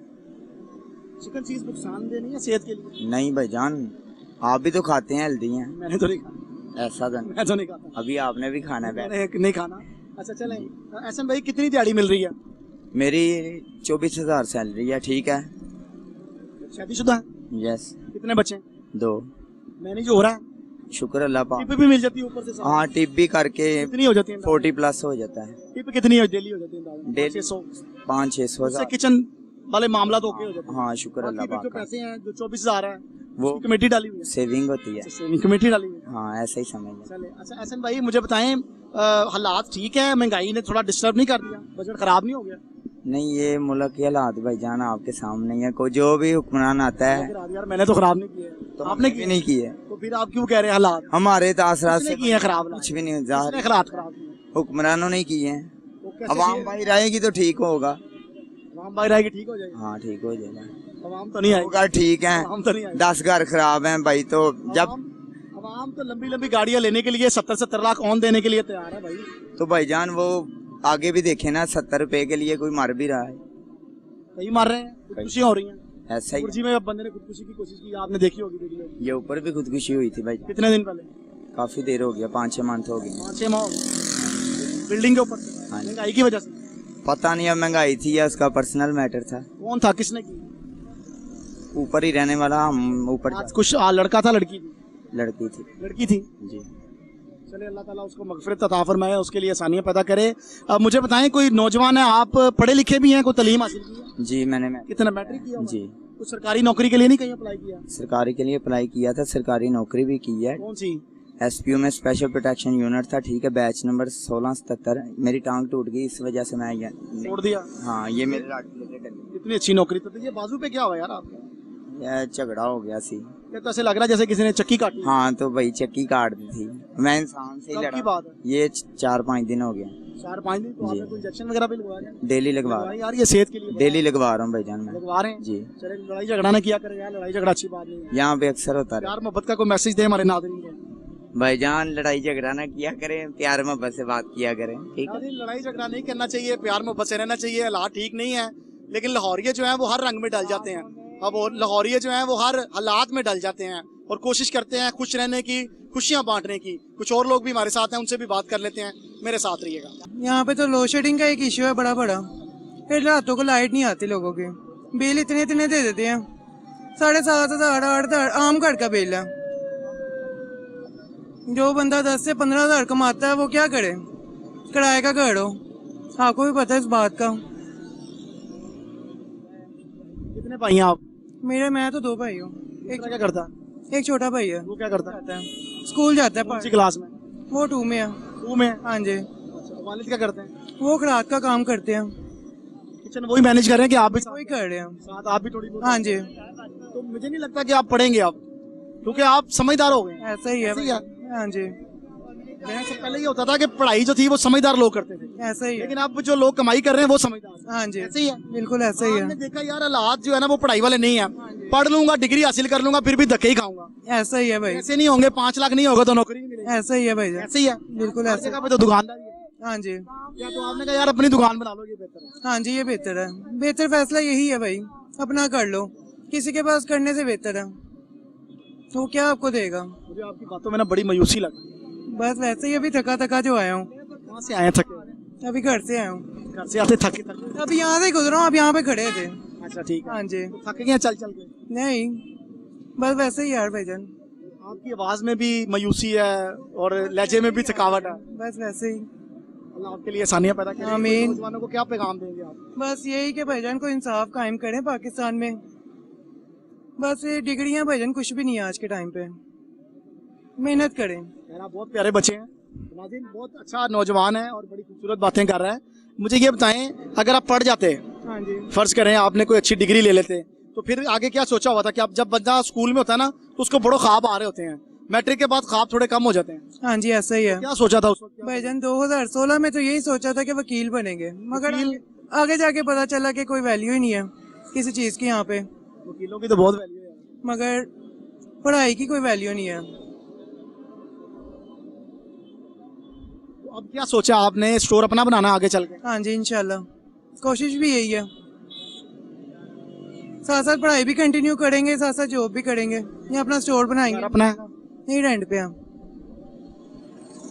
A: चिकन चीज नुकसानदेह नहीं है सेहत के लिए?
G: नहीं भाईजान, आप भी तो खाते हैं, हेल्दी हैं।
A: मैंने तो नहीं खाना।
G: ऐसा तो
A: मैं तो नहीं खाता।
G: अभी आपने भी खाना है।
A: मैंने नहीं खाना। अच्छा चलें, एहसन भाई कितनी दिहाड़ी मिल रही है?
G: मेरी 24,000 सैलरी है। ठीक है।
A: शादीशुदा है?
G: यस।
A: कितने बच्चे?
G: 2।
A: मैनेज हो रहा है?
G: शुक्र अल्लाह पाक।
A: टिप भी मिल जाती है ऊपर से?
G: हाँ, टिप भी करके
A: कितनी हो जाती है?
G: 40 प्लस हो जाता है।
A: टिप कितनी डेली हो जाती है?
G: डेली
A: 600।
G: 500-600
A: उससे
G: हज़ार।
A: किचन वाले मामला तो ओके हो जाते हैं?
G: हाँ शुक्र अल्लाह
A: बाकी
G: पाक
A: जो
G: का।
A: पैसे हैं जो 24,000 है
G: वो
A: उसकी कमेटी डाली हुई है?
G: सेविंग होती है।
A: सेविंग कमेटी डाली हुई है।
G: हाँ ऐसा ही समझ लें।
A: चले, अच्छा एहसन भाई मुझे बताएं, हालात ठीक है? महंगाई ने थोड़ा डिस्टर्ब नहीं कर दिया? बजट खराब नहीं हो गया?
G: नहीं, ये मुल्क के हालात भाईजान आपके सामने ही है। कोई जो भी हुक्मरान आता है
A: यार मैंने तो खराब नहीं किया है।
G: तो
A: आपने
G: भी नहीं किए।
A: तो फिर आप क्यों कह रहे हैं हालात?
G: हमारे तासरात से
A: किए हैं खराब?
G: कुछ भी नहीं।
A: किसने हालात खराब किए?
G: हुक्मरानों ने किए हैं।
A: वो कैसे
G: अवाम
A: किए?
G: बाहर आएगी तो ठीक होगा।
A: आवाम बाहर आएगी ठीक हो जाएगी?
G: हाँ ठीक हो जाएगा।
A: आवाम तो नहीं आएगी।
G: होगा ठीक है।
A: आवाम तो नहीं आएगी।
G: 10 घर खराब हैं भाई, तो जब
A: आवाम तो लंबी लंबी गाड़ियां लेने के लिए 70-70 लाख ऑन देने के लिए तैयार है भाई।
G: तो भाईजान वो आगे भी देखे ना, 70 रुपए के लिए कोई मर भी रहा है।
A: कई मार रहे हैं, खुदकुशियां हो रही हैं।
G: ऐसा ही
A: कुर्सी में अब बंदे ने खुदकुशी की कोशिश की, आपने देखी होगी वीडियो।
G: ये ऊपर भी खुदकुशी हुई थी भाई।
A: कितने दिन पहले?
G: काफी देर हो गया, 5-6 मंथ हो गए।
A: 5-6 माह बिल्डिंग के ऊपर से?
G: हाँ जी।
A: महंगाई की वजह से?
G: पता नहीं, अब महंगाई थी या उसका पर्सनल मैटर था।
A: कौन था, किसने की?
G: ऊपर ही रहने वाला, हम ऊपर
A: आज कुछ लड़का था लड़की थी?
G: लड़की थी।
A: लड़की थी।
G: जी।
A: चले, अल्लाह ताला उसको मगफिरत अता फरमाए, उसके लिए आसानियां पैदा करे। अब मुझे बताएं, कोई नौजवान है, आप पढ़े लिखे भी हैं, कोई तालीम हासिल की है?
G: जी मैंने
A: कितना मैट्रिक किया होगा?
G: जी।
A: कुछ सरकारी नौकरी के लिए नहीं कहीं अप्लाई किया?
G: सरकारी के लिए अप्लाई किया था, सरकारी नौकरी भी की है।
A: कौन सी?
G: एसपीओ में स्पेशल प्रोटेक्शन यूनिट था। ठीक है, बैच नंबर 1677। मेरी टांग टूट गई, इस वजह से मैं
A: छोड़ दिया?
G: हाँ, ये मेरे रात
A: इतनी अच्छी नौकरी तो ये बाजू पे क्या हुआ यार आपका?
G: झगड़ा हो गया सी।
A: ये तो ऐसे लग रहा है जैसे किसी ने चक्की काटी।
G: हाँ, तो भाई चक्की काट दी थी। मैं इंसान से ही
A: कब
G: लड़ा।
A: की बात है?
G: ये 4-5 दिन हो गया।
A: 4-5 दिन? तो आपने कोई इंजेक्शन वगैरह भी लगवाया क्या?
G: डेली लगवा रहा
A: यार ये सेहत के लिए
G: हूँ। डेली लगवा रहा हूँ भाईजान मैं।
A: लगवा रहे हैं?
G: जी।
A: चले, लड़ाई झगड़ा ना किया करें यार, लड़ाई झगड़ा अच्छी बात नहीं है।
G: यहाँ पे अक्सर होता है।
A: प्यार मोहब्बत का कोई मैसेज दे हमारे नाज़रीन को।
G: भाईजान लड़ाई झगड़ा ना किया करें, प्यार मोहब्बत से बात किया करें। ठीक है।
A: नाज़रीन, लड़ाई झगड़ा नहीं करना चाहिए, प्यार मोहब्बत से रहना चाहिए। हालात ठीक नहीं है, लेकिन लाहौरिये जो है वो हर रंग में डल जाते हैं। अब वो लाहौरिये जो है वो हर हालात में डल जाते हैं और कोशिश करते हैं खुश रहने की, खुशियां बांटने की। कुछ और लोग भी हमारे साथ हैं, उनसे भी बात कर लेते हैं, मेरे साथ रहिएगा।
H: यहाँ पे तो लोड शेडिंग का एक इश्यू है बड़ा बड़ा। फिर रातों को लाइट नहीं आती लोगों की, बिल इतने इतने दे देते हैं। 7,500 8,000 आम घर का बिल है। जो बंदा 10 से 15,000 कमाता है वो क्या करे? किराए का घर हो, आपको भी पता है इस बात का।
A: कितने भाई हैं आप?
H: मैं तो 2 भाई हूँ।
A: एक क्या करता है?
H: एक छोटा भाई है,
A: वो क्या करता है?
H: जाता है स्कूल जाता
A: कौन सी
H: है।
A: क्लास में?
H: वो 2 में है।
A: 2 में?
H: हाँ जी।
A: अच्छा, वालिद क्या करते हैं?
H: वो खरात का काम करते हैं।
A: किचन वही मैनेज कर रहे हैं कि आप भी
H: वही कर रहे हैं।
A: साथ आप भी थोड़ी बहुत?
H: हाँ जी,
A: तो मुझे नहीं लगता कि आप पढ़ेंगे आप, क्योंकि आप समझदार हो गए।
H: ऐसा ही है।
A: ऐसे ही है?
H: हाँ जी,
A: मेरे से पहले ये होता था कि पढ़ाई जो थी वो समझदार लोग करते थे,
H: ऐसा ही है।
A: लेकिन अब जो लोग कमाई कर रहे हैं वो समझदार हैं।
H: हाँ जी,
A: ऐसे ही है?
H: बिल्कुल ऐसा ही
A: आपने
H: है।
A: देखा यार, हालात जो है ना वो पढ़ाई वाले नहीं है। पढ़ लूंगा, डिग्री हासिल कर लूंगा, फिर भी धक्के ही खाऊंगा।
H: ऐसा ही है भाई,
A: ऐसे नहीं होंगे, 5 लाख नहीं होगा तो नौकरी नहीं मिलेगी।
H: ऐसा ही है भाई।
A: ऐसे ही है,
H: बिल्कुल
A: हर
H: ऐसा।
A: जगह पे तो दुकानदारी है।
H: हाँ जी,
A: क्या तो आपने कहा यार अपनी दुकान बना लो, ये बेहतर है?
H: हाँ जी, ये बेहतर है। बेहतर फैसला यही है भाई, अपना कर लो, किसी के पास करने से बेहतर है। तो क्या आपको देगा?
A: मुझे आपकी बातों में ना बड़ी मायूसी लगी।
H: बस वैसे ही अभी थका थका जो आया हूँ,
A: कहाँ से आए हैं थके हुए?
H: अभी घर से आया हूँ।
A: घर से आते थके थके?
H: अभी यहाँ से गुजरा हूँ, अब यहाँ पे खड़े थे।
A: अच्छा ठीक है।
H: हाँ जी।
A: तो थक गए हैं चल चल के?
H: नहीं, बस वैसे ही यार भाईजान,
A: आपकी आवाज में भी मायूसी है और लहजे में भी थकावट है।
H: बस वैसे ही।
A: अल्लाह आपके लिए आसानियां पैदा करे।
H: आमीन।
A: नौजवानों को क्या पैगाम देंगे आप?
H: बस यही कि भाईजान को इंसाफ कायम करें पाकिस्तान में। बस ये डिग्रियां भाईजान कुछ भी नहीं है आज के टाइम पे, मेहनत करें।
A: यार आप बहुत प्यारे बच्चे हैं नाज़रीन, बहुत अच्छा नौजवान है और बड़ी खूबसूरत बातें कर रहा है। मुझे ये बताएं, अगर आप पढ़ जाते,
H: हाँ जी।
A: फर्ज करें आपने कोई अच्छी डिग्री ले लेते, तो फिर आगे क्या सोचा हुआ था कि अब जब बंदा स्कूल में होता है ना तो उसको बड़ो ख्वाब आ रहे होते हैं, मैट्रिक के बाद ख्वाब थोड़े कम हो जाते हैं।
H: हाँ जी, ऐसा ही है।
A: क्या सोचा था उस वक्त?
H: भाईजान 2016 में तो यही सोचा था कि वकील बनेंगे, मगर आगे जाके पता चला कि कोई वैल्यू ही नहीं है किसी चीज की यहाँ पे,
A: वकीलों की तो बहुत वैल्यू है।
H: मगर पढ़ाई की कोई वैल्यू नहीं है।
A: तो अब क्या सोचा आपने, स्टोर अपना बनाना आगे चल के?
H: हाँ जी, इंशाल्लाह कोशिश भी यही है। साथ साथ पढ़ाई भी कंटिन्यू करेंगे, साथ साथ जॉब भी करेंगे, या अपना स्टोर बनाएंगे।
A: अपना है?
H: नहीं, रेंट पे हम।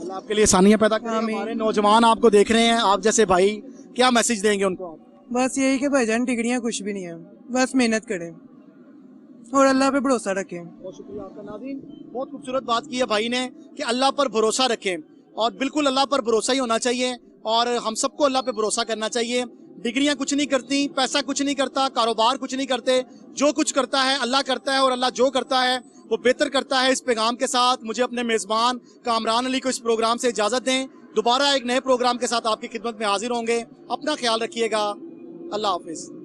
A: अल्लाह आपके लिए आसानियां पैदा करे।
H: आमीन।
A: हमारे नौजवान आपको देख रहे हैं, आप जैसे भाई, क्या मैसेज देंगे उनको आप?
H: बस यही कि भाईजान डिग्रियां कुछ भी नहीं है, बस मेहनत करें और अल्लाह पे भरोसा रखें।
A: बहुत शुक्रिया आपका नाज़रीन, बहुत खूबसूरत बात की है भाई ने कि अल्लाह पर भरोसा रखें, और बिल्कुल अल्लाह पर भरोसा ही होना चाहिए और हम सबको अल्लाह पे भरोसा करना चाहिए। डिग्रियां कुछ नहीं करती, पैसा कुछ नहीं करता, कारोबार कुछ नहीं करते, जो कुछ करता है अल्लाह करता है और अल्लाह जो करता है वो बेहतर करता है। इस पैगाम के साथ मुझे अपने मेज़बान कामरान अली को इस प्रोग्राम से इजाज़त दें। दोबारा एक नए प्रोग्राम के साथ आपकी खिदमत में हाजिर होंगे। अपना ख्याल रखिएगा। अल्लाह हाफिज़।